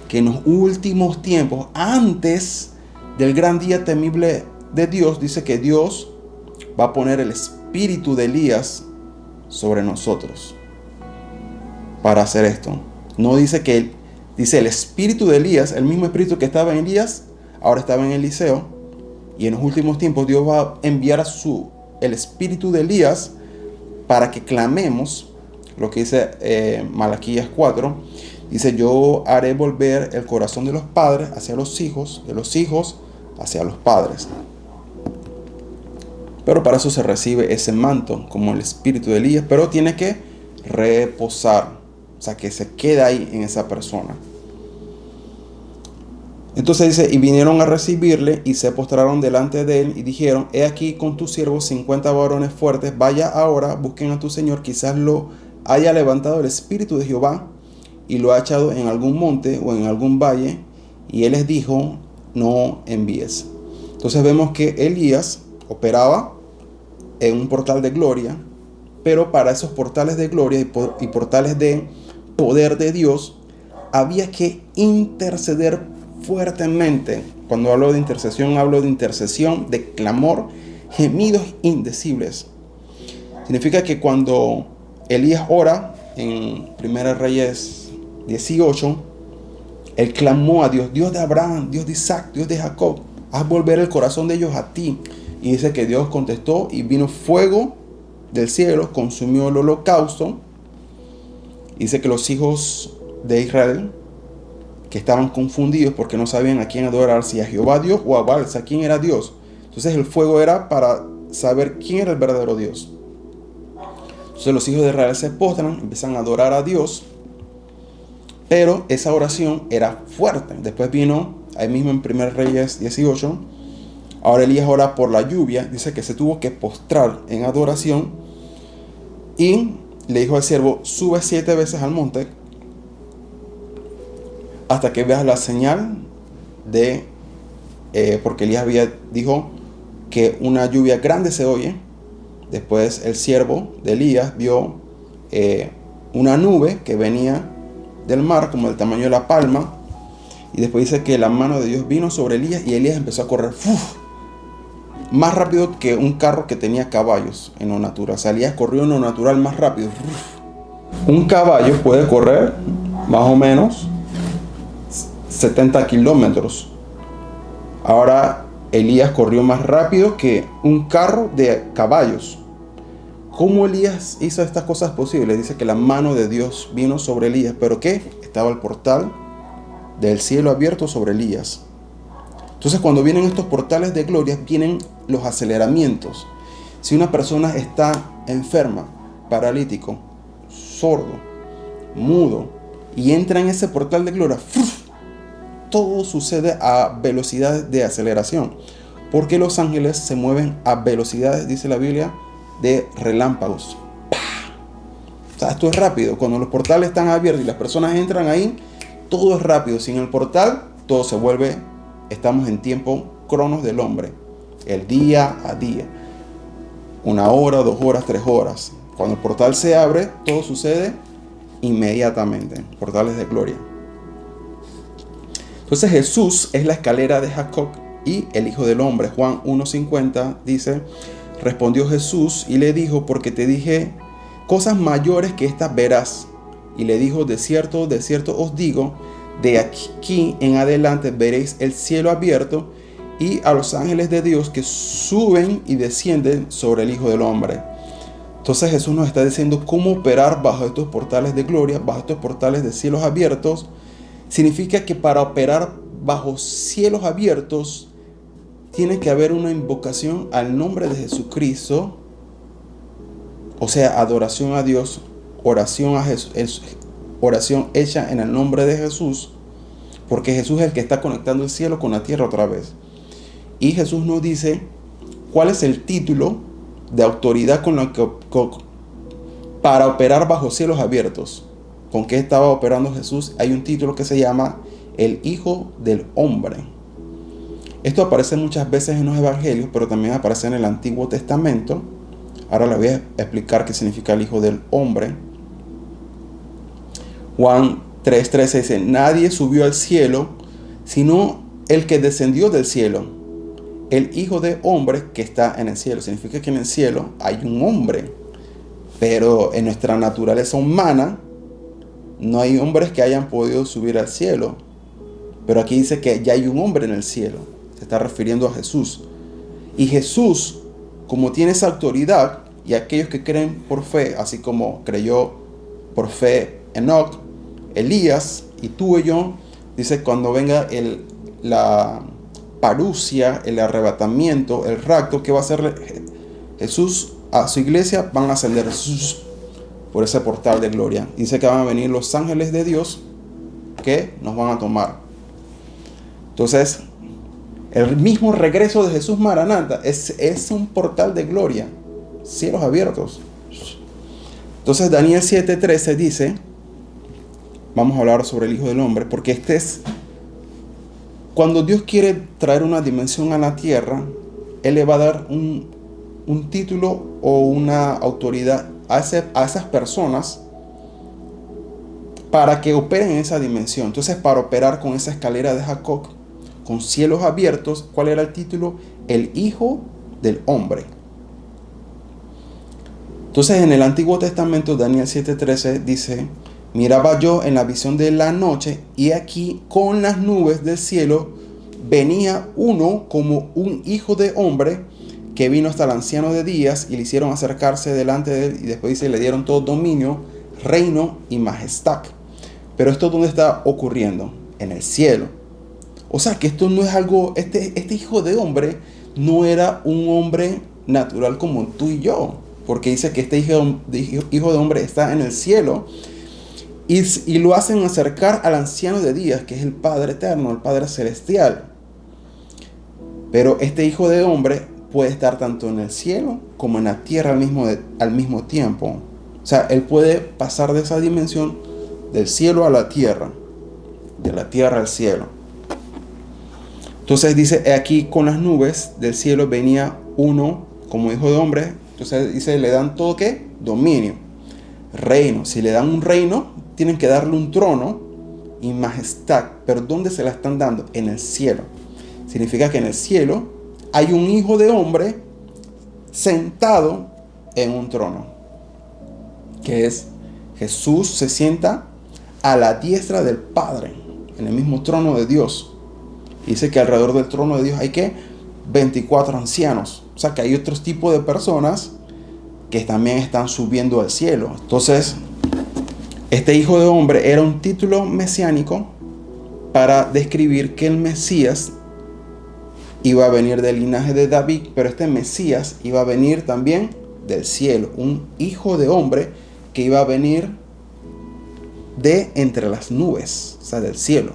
Que en los últimos tiempos, antes del gran día temible de Dios, dice que Dios va a poner el espíritu de Elías sobre nosotros para hacer esto. No dice que dice el espíritu de Elías, el mismo espíritu que estaba en Elías, ahora estaba en Eliseo. Y en los últimos tiempos Dios va a enviar el espíritu de Elías para que clamemos lo que dice Malaquías 4. Dice, yo haré volver el corazón de los padres hacia los hijos, de los hijos hacia los padres. Pero para eso se recibe ese manto como el espíritu de Elías, pero tiene que reposar O sea, que se queda ahí en esa persona. Entonces dice, y vinieron a recibirle y se postraron delante de él y dijeron, he aquí con tus siervos 50 varones fuertes, vaya ahora, busquen a tu señor, quizás lo haya levantado el espíritu de Jehová y lo ha echado en algún monte o en algún valle. Y él les dijo, no envíes. Entonces vemos que Elías operaba en un portal de gloria, pero para esos portales de gloria y portales de poder de Dios, había que interceder fuertemente. Cuando hablo de intercesión, de clamor, gemidos indecibles. Significa que cuando Elías ora en 1 Reyes 18, él clamó a Dios, Dios de Abraham, Dios de Isaac, Dios de Jacob, haz volver el corazón de ellos a ti. Y dice que Dios contestó y vino fuego del cielo, consumió el holocausto. Dice que los hijos de Israel, que estaban confundidos porque no sabían a quién adorar, si a Jehová Dios o a Baal, o sea, quién era Dios. Entonces el fuego era para saber quién era el verdadero Dios. Entonces los hijos de Israel se postran, empiezan a adorar a Dios, pero esa oración era fuerte. Después vino, ahí mismo en 1 Reyes 18, ahora Elías ora por la lluvia, dice que se tuvo que postrar en adoración y le dijo al siervo, sube 7 veces al monte hasta que veas la señal de, porque Elías dijo que una lluvia grande se oye. Después el siervo de Elías vio una nube que venía del mar como del tamaño de la palma. Y después dice que la mano de Dios vino sobre Elías y Elías empezó a correr más rápido que un carro que tenía caballos en lo natural. O sea, Elías corrió en lo natural más rápido. Un caballo puede correr más o menos 70 kilómetros. Ahora Elías corrió más rápido que un carro de caballos. ¿Cómo Elías hizo estas cosas posibles? Dice que la mano de Dios vino sobre Elías. ¿Pero qué? Estaba el portal del cielo abierto sobre Elías. Entonces cuando vienen estos portales de gloria, vienen los aceleramientos. Si una persona está enferma, paralítico, sordo, mudo, y entra en ese portal de gloria, todo sucede a velocidades de aceleración. Porque los ángeles se mueven a velocidades, dice la Biblia, de relámpagos. O sea, esto es rápido. Cuando los portales están abiertos y las personas entran ahí, todo es rápido. Sin el portal, todo se vuelve, estamos en tiempo cronos del hombre. El día a día. 1 hora, 2 horas, 3 horas. Cuando el portal se abre, todo sucede inmediatamente. Portales de gloria. Entonces Jesús es la escalera de Jacob y el Hijo del Hombre. Juan 1:50 dice, respondió Jesús y le dijo, porque te dije cosas mayores que estas verás. Y le dijo, de cierto os digo, de aquí en adelante veréis el cielo abierto y a los ángeles de Dios que suben y descienden sobre el Hijo del Hombre. Entonces Jesús nos está diciendo cómo operar bajo estos portales de gloria, bajo estos portales de cielos abiertos. Significa que para operar bajo cielos abiertos tiene que haber una invocación al nombre de Jesucristo, o sea, adoración a Dios, oración a Jesús, oración hecha en el nombre de Jesús, porque Jesús es el que está conectando el cielo con la tierra otra vez. Y Jesús nos dice cuál es el título de autoridad con la que para operar bajo cielos abiertos. ¿Con qué estaba operando Jesús? Hay un título que se llama el Hijo del Hombre. Esto aparece muchas veces en los evangelios, pero también aparece en el Antiguo Testamento. Ahora les voy a explicar qué significa el Hijo del Hombre. Juan 3:13 dice, nadie subió al cielo, sino el que descendió del cielo, el Hijo del Hombre que está en el cielo. Significa que en el cielo hay un hombre, pero en nuestra naturaleza humana no hay hombres que hayan podido subir al cielo. Pero aquí dice que ya hay un hombre en el cielo. Se está refiriendo a Jesús. Y Jesús, como tiene esa autoridad, y aquellos que creen por fe, así como creyó por fe Enoc, Elías y tú y yo, dice cuando venga la parusia, el arrebatamiento, el rapto, ¿qué va a hacer Jesús a su iglesia? Van a ascender por ese portal de gloria. Dice que van a venir los ángeles de Dios que nos van a tomar. Entonces, el mismo regreso de Jesús Maranatha es un portal de gloria, cielos abiertos. Entonces Daniel 7:13 dice, vamos a hablar sobre el Hijo del Hombre, porque cuando Dios quiere traer una dimensión a la tierra, Él le va a dar un título o una autoridad a esas personas para que operen en esa dimensión. Entonces, para operar con esa escalera de Jacob, con cielos abiertos, ¿cuál era el título? El Hijo del Hombre. Entonces, en el Antiguo Testamento, Daniel 7:13 dice, miraba yo en la visión de la noche, y aquí con las nubes del cielo venía uno como un hijo de hombre, que vino hasta el anciano de días, y le hicieron acercarse delante de él, y después dice, le dieron todo dominio, reino y majestad. Pero esto, ¿dónde está ocurriendo? En el cielo. O sea, que esto no es algo, este hijo de hombre no era un hombre natural como tú y yo, porque dice que este hijo de hombre está en el cielo, y lo hacen acercar al anciano de días, que es el Padre eterno, el Padre celestial. Pero este hijo de hombre puede estar tanto en el cielo como en la tierra al mismo tiempo. O sea, él puede pasar de esa dimensión del cielo a la tierra, de la tierra al cielo. Entonces dice, aquí con las nubes del cielo venía uno como hijo de hombre. Entonces dice, le dan todo ¿qué? Dominio, reino. Si le dan un reino, tienen que darle un trono y majestad. Pero ¿dónde se la están dando? En el cielo. Significa que en el cielo hay un hijo de hombre sentado en un trono, que es Jesús. Se sienta a la diestra del Padre, en el mismo trono de Dios. Dice que alrededor del trono de Dios hay que 24 ancianos. O sea que hay otros tipos de personas que también están subiendo al cielo. Entonces, este hijo de hombre era un título mesiánico para describir que el Mesías iba a venir del linaje de David, pero este Mesías iba a venir también del cielo, un hijo de hombre que iba a venir de entre las nubes, o sea, del cielo.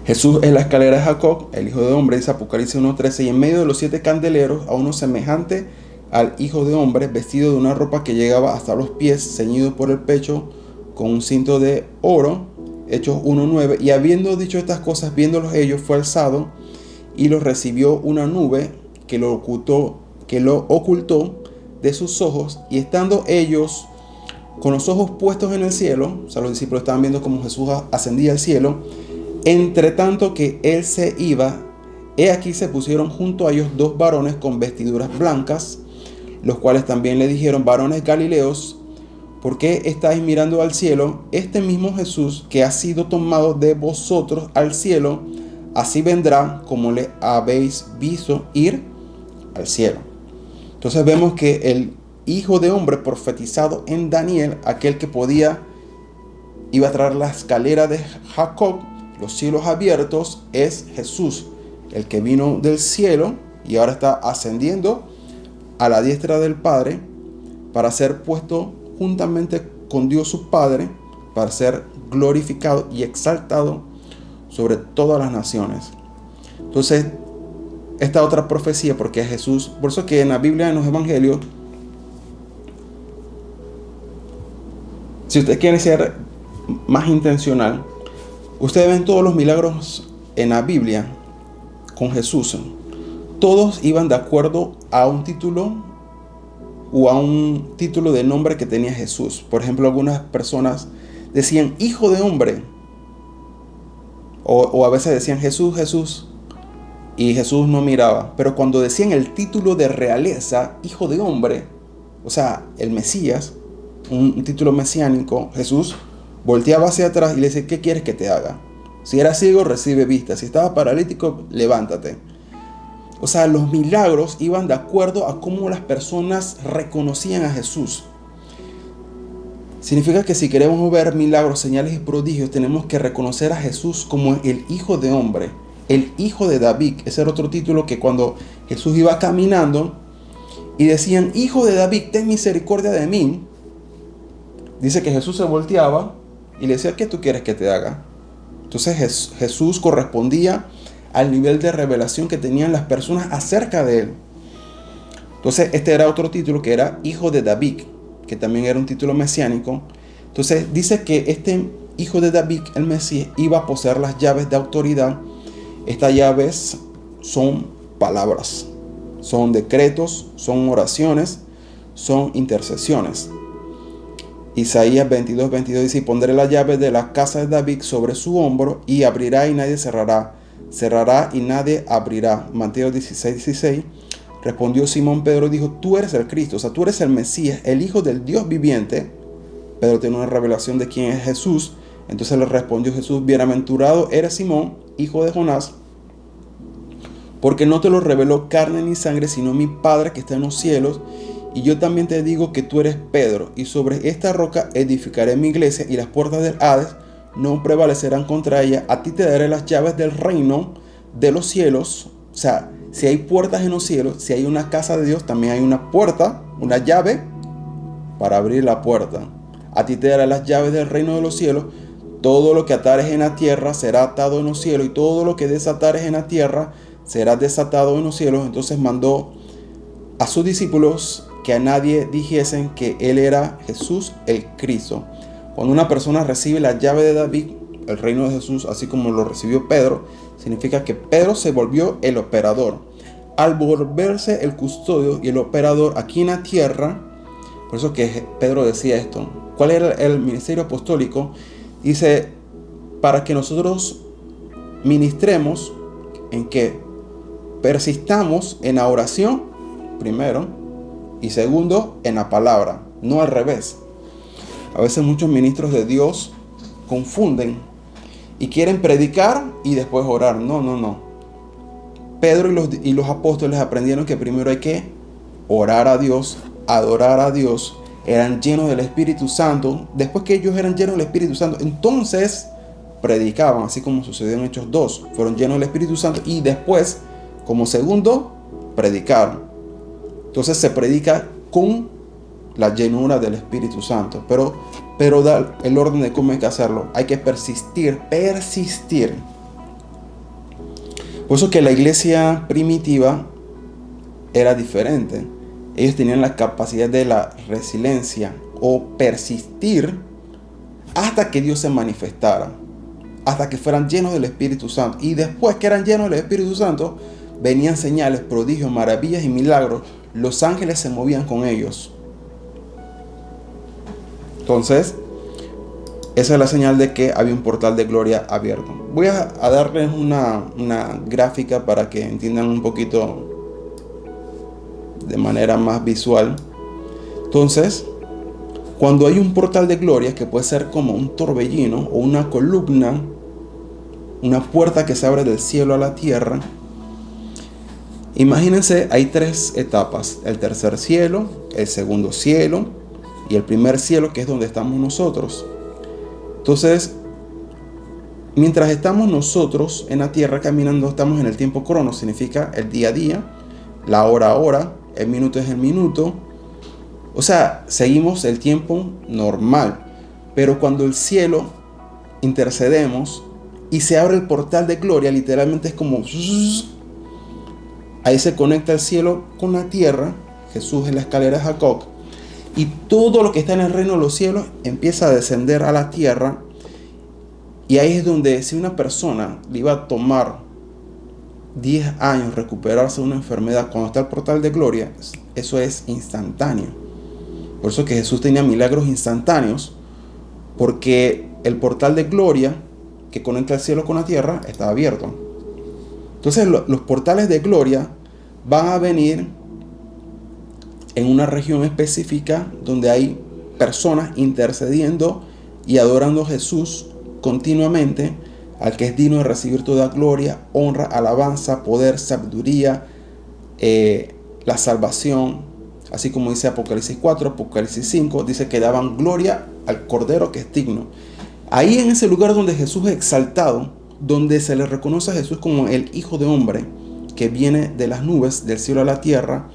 Jesús es la escalera de Jacob, el Hijo de Hombre, dice Apocalipsis 1:13, y en medio de los 7 candeleros a uno semejante al Hijo de Hombre, vestido de una ropa que llegaba hasta los pies, ceñido por el pecho con un cinto de oro. Hechos 1:9, y habiendo dicho estas cosas, viéndolos ellos, fue alzado, y los recibió una nube que lo ocultó de sus ojos, y estando ellos con los ojos puestos en el cielo, o sea, los discípulos estaban viendo cómo Jesús ascendía al cielo, entre tanto que él se iba, he aquí se pusieron junto a ellos 2 varones con vestiduras blancas, los cuales también le dijeron, varones galileos, ¿por qué estáis mirando al cielo? Este mismo Jesús que ha sido tomado de vosotros al cielo, así vendrá como le habéis visto ir al cielo. Entonces vemos que el Hijo de Hombre profetizado en Daniel, aquel que iba a traer la escalera de Jacob, los cielos abiertos, es Jesús, el que vino del cielo y ahora está ascendiendo a la diestra del Padre para ser puesto juntamente con Dios su Padre, para ser glorificado y exaltado sobre todas las naciones. Entonces, esta otra profecía, porque Jesús, por eso que en la Biblia, en los evangelios, si usted quiere ser más intencional, ustedes ven todos los milagros en la Biblia con Jesús. Todos iban de acuerdo a un título o a un título de nombre que tenía Jesús. Por ejemplo, algunas personas decían Hijo de Hombre, o a veces decían Jesús, Jesús, y Jesús no miraba. Pero cuando decían el título de realeza, Hijo de Hombre, o sea, el Mesías, un título mesiánico, Jesús volteaba hacia atrás y le decía, ¿qué quieres que te haga? Si eras ciego, recibe vista. Si estabas paralítico, levántate. O sea, los milagros iban de acuerdo a cómo las personas reconocían a Jesús. Significa que si queremos ver milagros, señales y prodigios, tenemos que reconocer a Jesús como el Hijo de Hombre, el Hijo de David. Ese era otro título que cuando Jesús iba caminando y decían: Hijo de David, ten misericordia de mí. Dice que Jesús se volteaba y le decía: ¿qué tú quieres que te haga? Entonces Jesús correspondía al nivel de revelación que tenían las personas acerca de él. Entonces este era otro título, que era Hijo de David, que también era un título mesiánico. Entonces dice que este Hijo de David, el Mesías, iba a poseer las llaves de autoridad. Estas llaves son palabras, son decretos, son oraciones, son intercesiones. Isaías 22:22 dice: y pondré la llave de la casa de David sobre su hombro, y abrirá y nadie cerrará, cerrará y nadie abrirá. Mateo 16:16. Respondió Simón Pedro y dijo: tú eres el Cristo, o sea, tú eres el Mesías, el Hijo del Dios viviente. Pedro tiene una revelación de quién es Jesús. Entonces le respondió Jesús: bienaventurado eres Simón, hijo de Jonás, porque no te lo reveló carne ni sangre, sino mi Padre que está en los cielos. Y yo también te digo que tú eres Pedro, y sobre esta roca edificaré mi iglesia, y las puertas del Hades no prevalecerán contra ella. A ti te daré las llaves del reino de los cielos. O sea, si hay puertas en los cielos, si hay una casa de Dios, también hay una puerta, una llave para abrir la puerta. A ti te daré las llaves del reino de los cielos. Todo lo que atares en la tierra será atado en los cielos, y todo lo que desatares en la tierra será desatado en los cielos. Entonces mandó a sus discípulos que a nadie dijesen que él era Jesús el Cristo. Cuando una persona recibe la llave de David, el reino de Jesús, así como lo recibió Pedro, significa que Pedro se volvió el operador. Al volverse el custodio y el operador aquí en la tierra, por eso que Pedro decía esto. ¿Cuál era el ministerio apostólico? Dice: para que nosotros ministremos en que persistamos en la oración, primero, y segundo, en la palabra, no al revés. A veces muchos ministros de Dios confunden y quieren predicar y después orar. No. Pedro y los apóstoles aprendieron que primero hay que orar a Dios, adorar a Dios. Eran llenos del Espíritu Santo. Después que ellos eran llenos del Espíritu Santo, entonces predicaban, así como sucedió en Hechos 2. Fueron llenos del Espíritu Santo y después, como segundo, predicaron. Entonces se predica con la llenura del Espíritu Santo. Pero da el orden de cómo hay que hacerlo. Hay que persistir. Por eso que la iglesia primitiva era diferente. Ellos tenían la capacidad de la resiliencia o persistir hasta que Dios se manifestara, hasta que fueran llenos del Espíritu Santo. Y después que eran llenos del Espíritu Santo, venían señales, prodigios, maravillas y milagros. Los ángeles se movían con ellos. Entonces, esa es la señal de que había un portal de gloria abierto. Voy a darles una gráfica para que entiendan un poquito de manera más visual. Entonces, cuando hay un portal de gloria, que puede ser como un torbellino o una columna, una puerta que se abre del cielo a la tierra, imagínense, hay tres etapas: el tercer cielo, el segundo cielo y el primer cielo, que es donde estamos nosotros. Entonces, mientras estamos nosotros en la tierra caminando, estamos en el tiempo crono, significa el día a día, la hora a hora, el minuto es el minuto. O sea, seguimos el tiempo normal. Pero cuando el cielo intercedemos y se abre el portal de gloria, literalmente es como... ahí se conecta el cielo con la tierra. Jesús en la escalera de Jacob. Y todo lo que está en el reino de los cielos empieza a descender a la tierra. Y ahí es donde, si una persona le iba a tomar 10 años recuperarse de una enfermedad, cuando está el portal de gloria, eso es instantáneo. Por eso que Jesús tenía milagros instantáneos, porque el portal de gloria que conecta el cielo con la tierra está abierto. Entonces los portales de gloria van a venir en una región específica donde hay personas intercediendo y adorando a Jesús continuamente, al que es digno de recibir toda gloria, honra, alabanza, poder, sabiduría, la salvación. Así como dice Apocalipsis 4, Apocalipsis 5, dice que daban gloria al Cordero que es digno. Ahí en ese lugar donde Jesús es exaltado, donde se le reconoce a Jesús como el Hijo de Hombre, que viene de las nubes, del cielo a la tierra,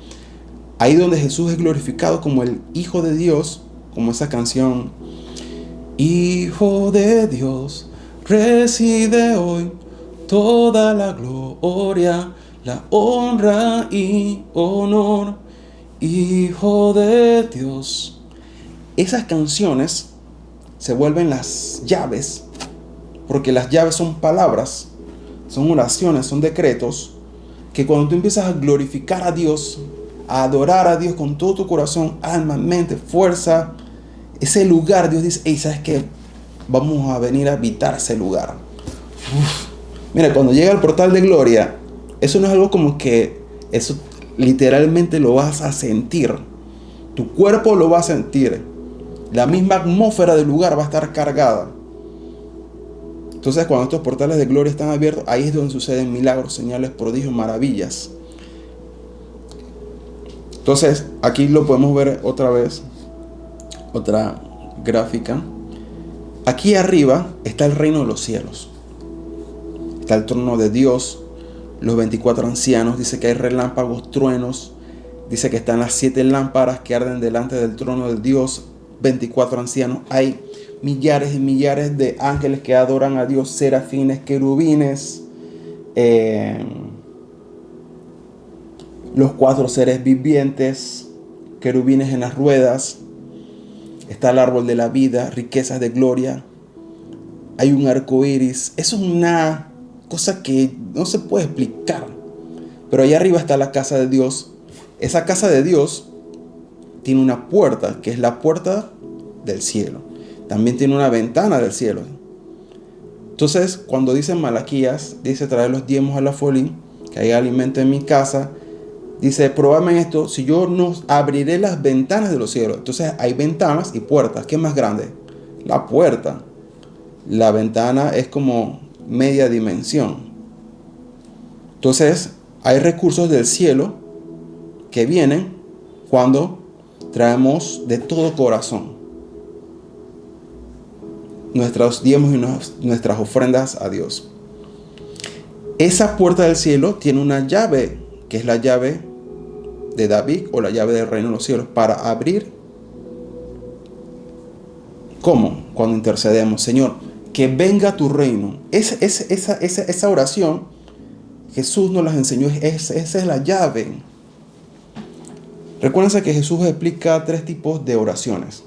Ahí donde Jesús es glorificado como el Hijo de Dios, como esa canción, Hijo de Dios, recibe hoy toda la gloria, la honra y honor, Hijo de Dios. Esas canciones se vuelven las llaves, porque las llaves son palabras, son oraciones, son decretos, que cuando tú empiezas a glorificar a Dios, a adorar a Dios con todo tu corazón, alma, mente, fuerza, ese lugar, Dios dice, hey, ¿sabes qué? Vamos a venir a habitar ese lugar. Uf. Mira, cuando llega al portal de gloria, eso no es algo como que, eso literalmente lo vas a sentir. Tu cuerpo lo va a sentir. La misma atmósfera del lugar va a estar cargada. Entonces, cuando estos portales de gloria están abiertos, ahí es donde suceden milagros, señales, prodigios, maravillas. Entonces, aquí lo podemos ver otra vez, otra gráfica. Aquí arriba está el reino de los cielos. Está el trono de Dios, los 24 ancianos, dice que hay relámpagos, truenos, dice que están las 7 lámparas que arden delante del trono de Dios, 24 ancianos, hay millares y millares de ángeles que adoran a Dios, serafines, querubines, los 4 seres vivientes, querubines en las ruedas, está el árbol de la vida, riquezas de gloria, hay un arco iris. Eso es una cosa que no se puede explicar, pero allá arriba está la casa de Dios. Esa casa de Dios tiene una puerta, que es la puerta del cielo. También tiene una ventana del cielo. Entonces, cuando dice Malaquías, dice traer los diezmos a la folín, que haya alimento en mi casa, dice, probadme esto, si yo no abriré las ventanas de los cielos. Entonces hay ventanas y puertas. ¿Qué es más grande? La puerta. La ventana es como media dimensión. Entonces hay recursos del cielo que vienen cuando traemos de todo corazón nuestros diezmos y nuestras ofrendas a Dios. Esa puerta del cielo tiene una llave, que es la llave de David o la llave del reino de los cielos, para abrir. ¿Cómo? Cuando intercedemos, Señor, que venga tu reino. Esa oración Jesús nos las enseñó, esa es la llave. Recuérdense que Jesús explica 3 tipos de oraciones.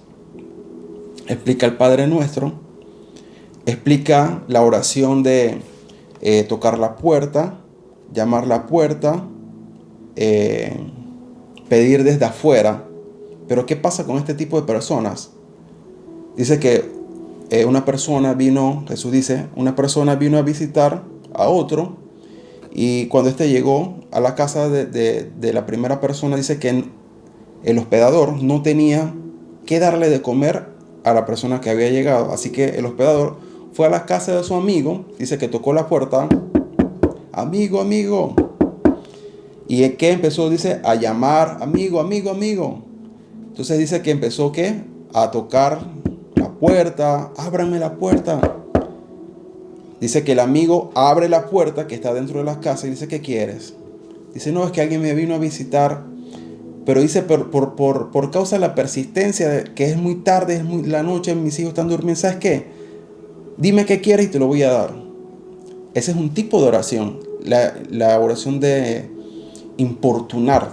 Explica el Padre Nuestro, explica la oración de tocar la puerta, llamar la puerta, pedir desde afuera. Pero ¿qué pasa con este tipo de personas? Dice que una persona vino, Jesús dice, una persona vino a visitar a otro, y cuando éste llegó a la casa de la primera persona, dice que el hospedador no tenía que darle de comer a la persona que había llegado. Así que el hospedador fue a la casa de su amigo, dice que tocó la puerta, amigo, amigo. Y que empezó, dice, a llamar, amigo, amigo, amigo. Entonces dice que empezó, ¿qué? A tocar la puerta, ábrame la puerta. Dice que el amigo abre la puerta que está dentro de la casa y dice, ¿qué quieres? Dice, no, es que alguien me vino a visitar. Pero dice, por causa de la persistencia, de que es muy tarde, es muy la noche, mis hijos están durmiendo, ¿sabes qué? Dime qué quieres y te lo voy a dar. Ese es un tipo de oración, la oración de importunar.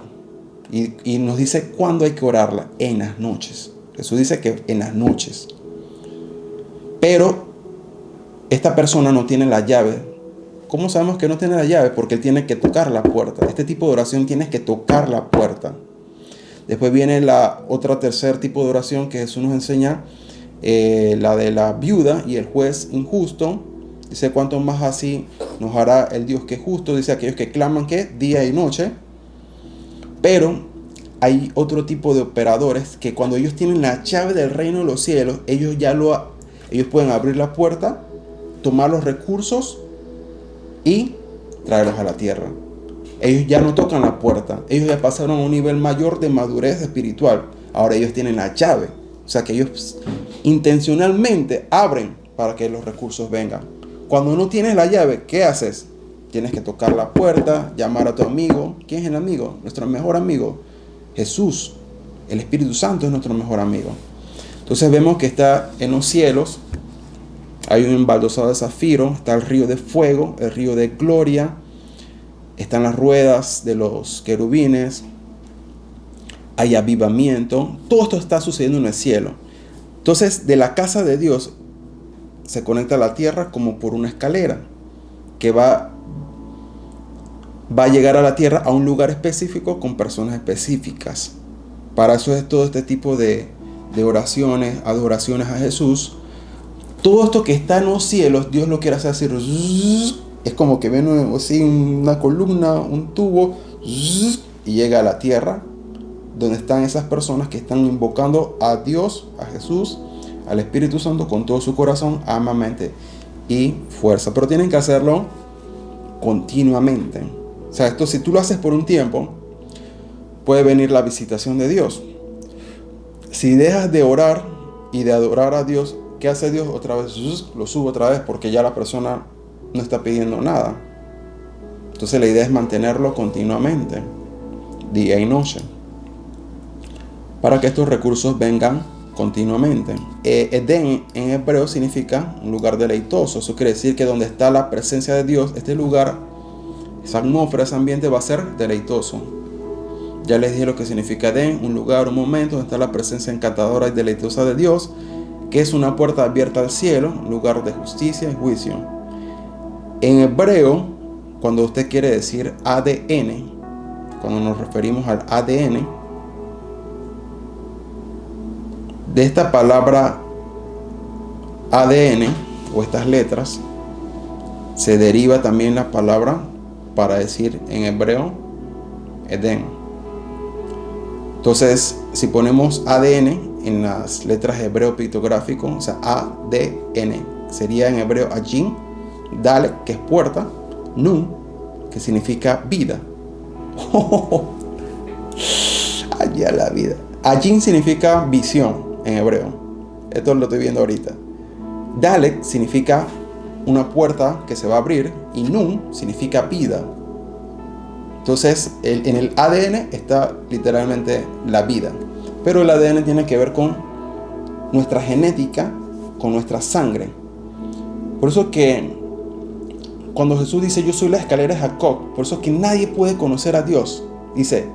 Y nos dice cuándo hay que orarla, en las noches. Jesús dice que en las noches. Pero esta persona no tiene la llave. ¿Cómo sabemos que no tiene la llave? Porque él tiene que tocar la puerta. Este tipo de oración tienes que tocar la puerta. Después viene tercer tipo de oración que Jesús nos enseña, la de la viuda y el juez injusto. Dice, cuánto más así nos hará el Dios que es justo. Dice, aquellos que claman que día y noche. Pero hay otro tipo de operadores que cuando ellos tienen la llave del reino de los cielos, ellos pueden abrir la puerta, tomar los recursos y traerlos a la tierra. Ellos ya no tocan la puerta. Ellos ya pasaron a un nivel mayor de madurez espiritual. Ahora ellos tienen la llave. O sea que ellos intencionalmente abren para que los recursos vengan. Cuando no tienes la llave, ¿qué haces? Tienes que tocar la puerta, llamar a tu amigo. ¿Quién es el amigo? Nuestro mejor amigo. Jesús, el Espíritu Santo es nuestro mejor amigo. Entonces vemos que está en los cielos, hay un embaldosado de zafiro, está el río de fuego, el río de gloria, están las ruedas de los querubines, hay avivamiento, todo esto está sucediendo en el cielo. Entonces de la casa de Dios se conecta a la tierra como por una escalera que va a llegar a la tierra a un lugar específico con personas específicas. Para eso es todo este tipo de oraciones, adoraciones a Jesús. Todo esto que está en los cielos, Dios lo quiere hacer así. Es como que ven así una columna, un tubo, y llega a la tierra, donde están esas personas que están invocando a Dios, a Jesús, al Espíritu Santo con todo su corazón, alma, mente y fuerza. Pero tienen que hacerlo continuamente. O sea, esto si tú lo haces por un tiempo, puede venir la visitación de Dios. Si dejas de orar y de adorar a Dios, ¿qué hace Dios? Otra vez lo sube otra vez, porque ya la persona no está pidiendo nada. Entonces la idea es mantenerlo continuamente, día y noche, para que estos recursos vengan continuamente. Edén en hebreo significa un lugar deleitoso. Eso quiere decir que donde está la presencia de Dios, este lugar, esa atmósfera, ese ambiente va a ser deleitoso. Ya les dije lo que significa Edén, un lugar, un momento donde está la presencia encantadora y deleitosa de Dios, que es una puerta abierta al cielo, un lugar de justicia y juicio. En hebreo, cuando usted quiere decir ADN, cuando nos referimos al ADN, de esta palabra ADN o estas letras, se deriva también la palabra para decir en hebreo Edén. Entonces, si ponemos ADN en las letras hebreo pictográfico, o sea, ADN, sería en hebreo Ajin, Dalek, que es puerta, Nun, que significa vida. Allá la vida. Ajin significa visión en hebreo. Esto lo estoy viendo ahorita. Dalek significa una puerta que se va a abrir y Nun significa vida. Entonces, en el ADN está literalmente la vida. Pero el ADN tiene que ver con nuestra genética, con nuestra sangre. Por eso que cuando Jesús dice, yo soy la escalera de Jacob, por eso que nadie puede conocer a Dios, dice,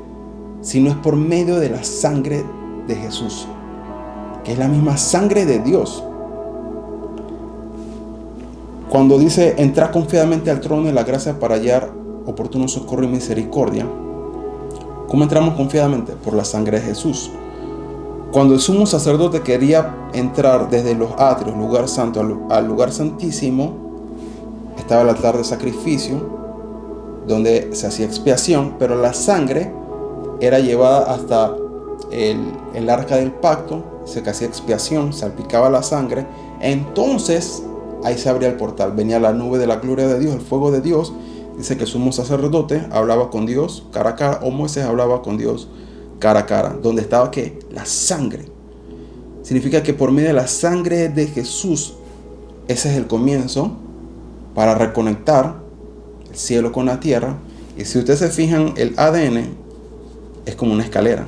si no es por medio de la sangre de Jesús, que es la misma sangre de Dios. Cuando dice, entra confiadamente al trono de la gracia para hallar oportuno socorro y misericordia, ¿cómo entramos confiadamente? Por la sangre de Jesús. Cuando el sumo sacerdote quería entrar desde los atrios, lugar santo, al lugar santísimo, estaba el altar de sacrificio, donde se hacía expiación, pero la sangre era llevada hasta el arca del pacto, se hacía expiación, salpicaba la sangre, entonces ahí se abría el portal, venía la nube de la gloria de Dios, el fuego de Dios. Dice que el sumo sacerdote hablaba con Dios cara a cara, o Moisés hablaba con Dios cara a cara. ¿Dónde estaba qué? La sangre. Significa que por medio de la sangre de Jesús, ese es el comienzo para reconectar el cielo con la tierra. Y si ustedes se fijan, el ADN es como una escalera.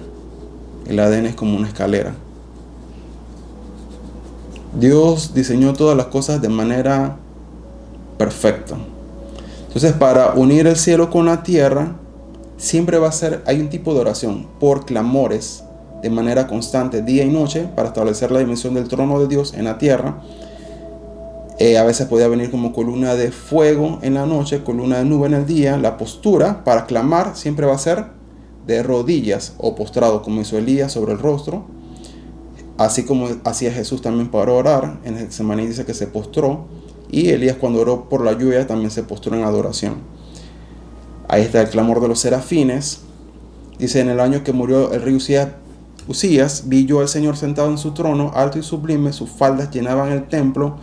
El ADN es como una escalera. Dios diseñó todas las cosas de manera perfecta. Entonces, para unir el cielo con la tierra, siempre hay un tipo de oración por clamores de manera constante, día y noche, para establecer la dimensión del trono de Dios en la tierra. A veces podía venir como columna de fuego en la noche, columna de nube en el día. La postura para clamar siempre va a ser de rodillas o postrado, como hizo Elías sobre el rostro. Así como hacía Jesús también para orar. En Getsemaní dice que se postró. Y Elías, cuando oró por la lluvia, también se postró en adoración. Ahí está el clamor de los serafines. Dice, en el año que murió el rey Usías, vi yo al Señor sentado en su trono, alto y sublime, sus faldas llenaban el templo.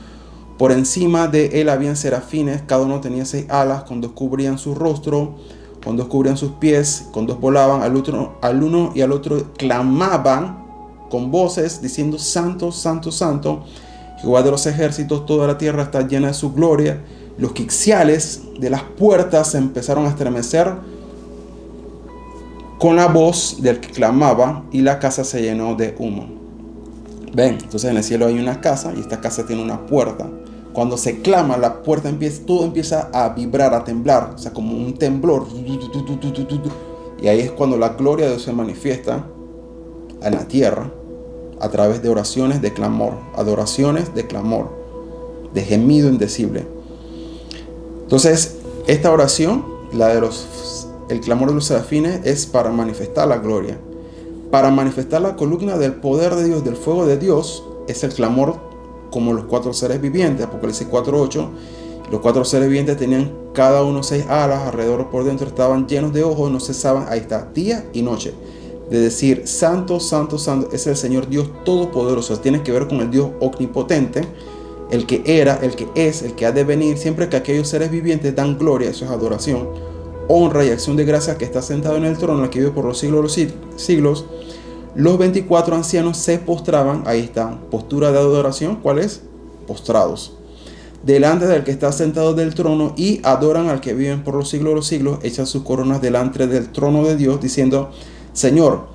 Por encima de él habían serafines, cada uno tenía 6 alas, con 2 cubrían su rostro, con 2 cubrían sus pies, con 2 volaban, al uno y al otro clamaban con voces, diciendo, Santo, Santo, Santo, Jehová de los ejércitos, toda la tierra está llena de su gloria. Los quiciales de las puertas se empezaron a estremecer con la voz del que clamaba, y la casa se llenó de humo. Ven, entonces en el cielo hay una casa y esta casa tiene una puerta. Cuando se clama, la puerta empieza, todo empieza a vibrar, a temblar, o sea, como un temblor. Y ahí es cuando la gloria de Dios se manifiesta en la tierra a través de oraciones de clamor, adoraciones de clamor, de gemido indecible. Entonces, esta oración, el clamor de los serafines, es para manifestar la gloria. Para manifestar la columna del poder de Dios, del fuego de Dios, es el clamor como los 4 seres vivientes. Apocalipsis 4:8. Los 4 seres vivientes tenían cada uno 6 alas, alrededor por dentro estaban llenos de ojos, no cesaban, ahí está, día y noche, de decir: santo, santo, santo es el Señor Dios Todopoderoso. Tiene que ver con el Dios omnipotente, el que era, el que es, el que ha de venir. Siempre que aquellos seres vivientes dan gloria, eso es adoración, honra y acción de gracia, que está sentado en el trono, el que vive por los siglos de los siglos, los 24 ancianos se postraban, ahí está, postura de adoración, ¿cuál es? Postrados, delante del que está sentado del trono, y adoran al que vive por los siglos de los siglos, echan sus coronas delante del trono de Dios, diciendo: Señor,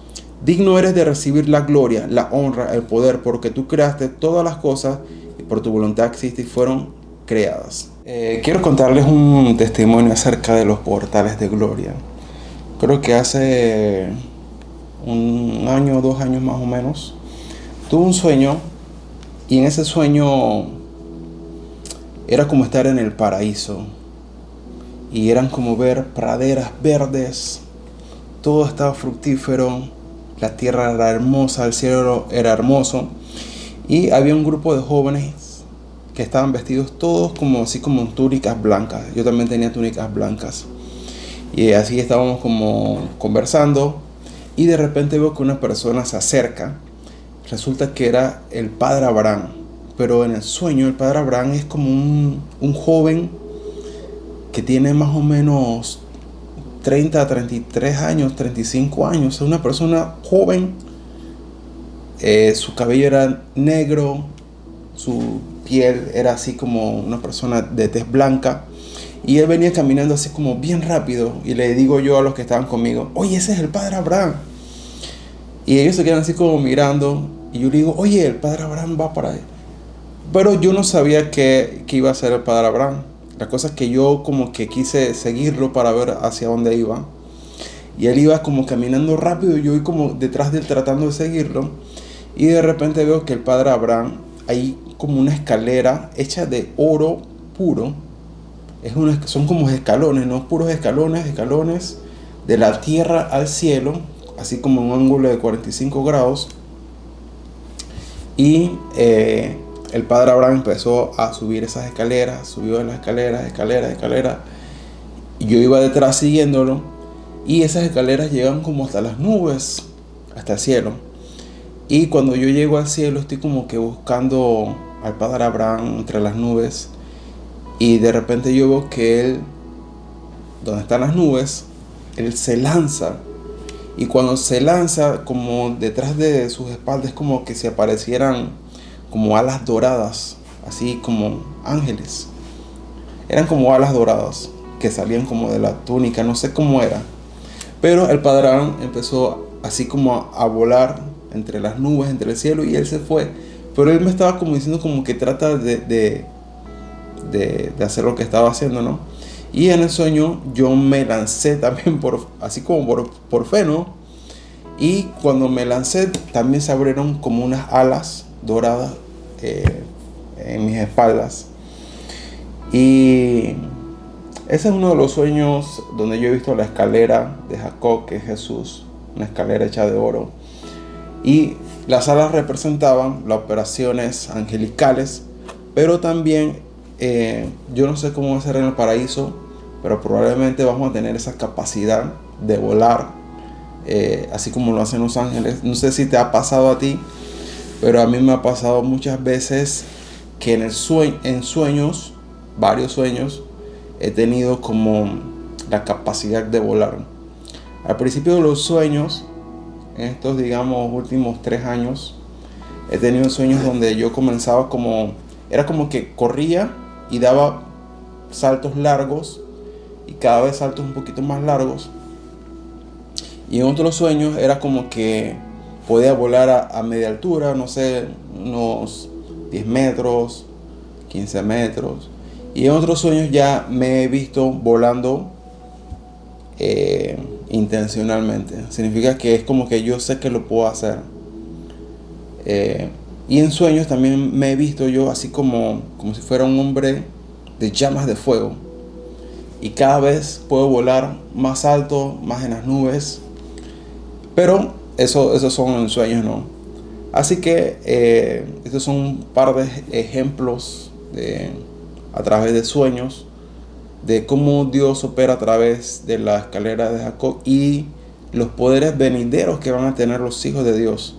digno eres de recibir la gloria, la honra, el poder, porque tú creaste todas las cosas y por tu voluntad existen y fueron creadas. Quiero contarles un testimonio acerca de los portales de gloria. Creo que hace un año o 2 años más o menos, tuve un sueño, y en ese sueño era como estar en el paraíso, y eran como ver praderas verdes, todo estaba fructífero, la tierra era hermosa, el cielo era hermoso, y había un grupo de jóvenes que estaban vestidos todos así como en túnicas blancas. Yo también tenía túnicas blancas, y así estábamos como conversando, y de repente veo que una persona se acerca. Resulta que era el padre Abraham, pero en el sueño el padre Abraham es como un joven que tiene más o menos 30, 33 años, 35 años. Es una persona joven, su cabello era negro, su piel era así como una persona de tez blanca, y él venía caminando así como bien rápido, y le digo yo a los que estaban conmigo: oye, ese es el padre Abraham. Y ellos se quedan así como mirando, y yo le digo: oye, el padre Abraham va para ahí. Pero yo no sabía que iba a ser el padre Abraham. La cosa es que yo como que quise seguirlo para ver hacia dónde iba, y él iba como caminando rápido, y yo iba como detrás de él tratando de seguirlo, y de repente veo que el padre Abraham, hay como una escalera hecha de oro puro. Son como escalones, ¿no? Puros escalones de la tierra al cielo, así como en un ángulo de 45 grados. Y el padre Abraham empezó a subir esas escaleras, subió las escaleras, y yo iba detrás siguiéndolo, y esas escaleras llegan como hasta las nubes, hasta el cielo. Y cuando yo llego al cielo, estoy como que buscando al padre Abraham entre las nubes, y de repente yo veo que él, donde están las nubes, él se lanza. Y cuando se lanza, como detrás de sus espaldas, como que se aparecieran como alas doradas, así como ángeles. Eran como alas doradas que salían como de la túnica, no sé cómo era. Pero el padre Abraham empezó así como a volar entre las nubes, entre el cielo, y él se fue. Pero él me estaba como diciendo como que trata de hacer lo que estaba haciendo, ¿no? Y en el sueño yo me lancé también así como por fe, ¿no? Y cuando me lancé también se abrieron como unas alas doradas en mis espaldas. Y ese es uno de los sueños donde yo he visto la escalera de Jacob, que es Jesús, una escalera hecha de oro. Y las alas representaban las operaciones angelicales, pero también yo no sé cómo va a ser en el paraíso, pero probablemente vamos a tener esa capacidad de volar, así como lo hacen los ángeles. No sé si te ha pasado a ti, pero a mí me ha pasado muchas veces que en sueños, varios sueños, he tenido como la capacidad de volar. Al principio de los sueños, en estos digamos últimos 3 años, he tenido sueños donde yo comenzaba era como que corría y daba saltos largos, y cada vez saltos un poquito más largos, Y en otros sueños era como que podía volar a media altura, no sé, unos 10 metros, 15 metros. Y en otros sueños ya me he visto volando intencionalmente. Significa que es como que yo sé que lo puedo hacer. Y en sueños también me he visto yo así como si fuera un hombre de llamas de fuego. Y cada vez puedo volar más alto, más en las nubes. Pero esos son en sueños, ¿no? Así que estos son un par de ejemplos a través de sueños de cómo Dios opera a través de la escalera de Jacob y los poderes venideros que van a tener los hijos de Dios.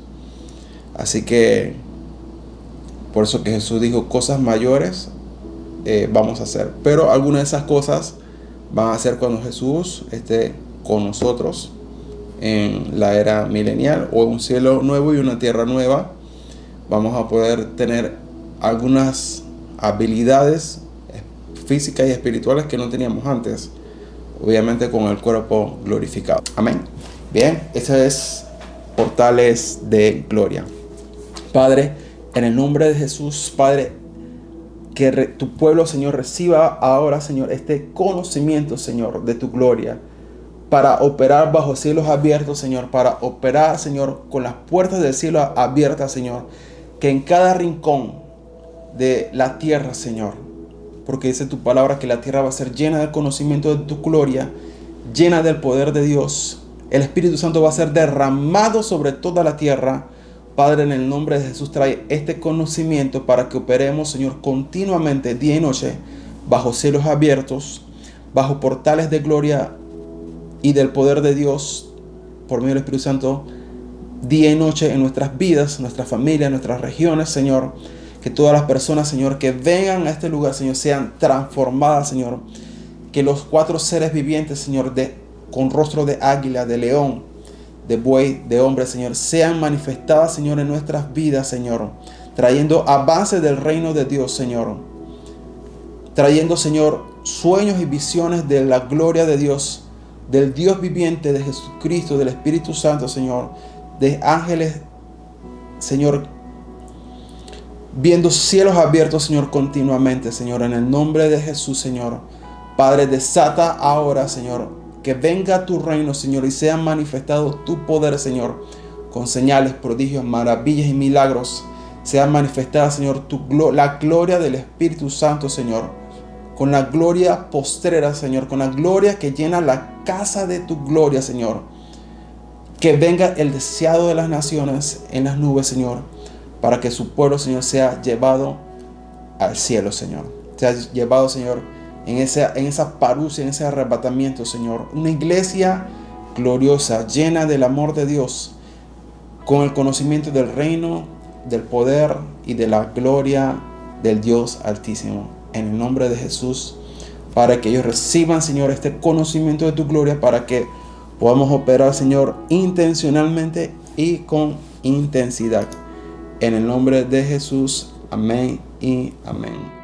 Así que por eso que Jesús dijo, cosas mayores vamos a hacer. Pero algunas de esas cosas van a ser cuando Jesús esté con nosotros en la era milenial, o un cielo nuevo y una tierra nueva. Vamos a poder tener algunas habilidades físicas y espirituales que no teníamos antes, obviamente con el cuerpo glorificado. Amén. Bien, ese es portales de gloria. Padre, en el nombre de Jesús, Padre, que tu pueblo, Señor, reciba ahora, Señor, este conocimiento, Señor, de tu gloria, para operar bajo cielos abiertos, Señor, para operar, Señor, con las puertas del cielo abiertas, Señor, que en cada rincón de la tierra, Señor, porque dice tu palabra que la tierra va a ser llena del conocimiento de tu gloria, llena del poder de Dios. El Espíritu Santo va a ser derramado sobre toda la tierra. Padre, en el nombre de Jesús, trae este conocimiento para que operemos, Señor, continuamente, día y noche, bajo cielos abiertos, bajo portales de gloria y del poder de Dios, por medio del Espíritu Santo, día y noche en nuestras vidas, nuestras familias, nuestras regiones, Señor. Que todas las personas, Señor, que vengan a este lugar, Señor, sean transformadas, Señor. Que los 4 seres vivientes, Señor, con rostro de águila, de león, de buey, de hombre, Señor, sean manifestadas, Señor, en nuestras vidas, Señor. Trayendo avance del reino de Dios, Señor. Trayendo, Señor, sueños y visiones de la gloria de Dios, del Dios viviente, de Jesucristo, del Espíritu Santo, Señor. De ángeles, Señor, viendo cielos abiertos, Señor, continuamente, Señor, en el nombre de Jesús, Señor. Padre, desata ahora, Señor, que venga tu reino, Señor, y sea manifestado tu poder, Señor, con señales, prodigios, maravillas y milagros. Sea manifestada, Señor, la gloria del Espíritu Santo, Señor, con la gloria postrera, Señor, con la gloria que llena la casa de tu gloria, Señor. Que venga el deseado de las naciones en las nubes, Señor, para que su pueblo, Señor, sea llevado al cielo, Señor. Sea llevado, Señor, en esa parusia, en ese arrebatamiento, Señor. Una iglesia gloriosa, llena del amor de Dios, con el conocimiento del reino, del poder y de la gloria del Dios Altísimo. En el nombre de Jesús, para que ellos reciban, Señor, este conocimiento de tu gloria, para que podamos operar, Señor, intencionalmente y con intensidad. En el nombre de Jesús, amén y amén.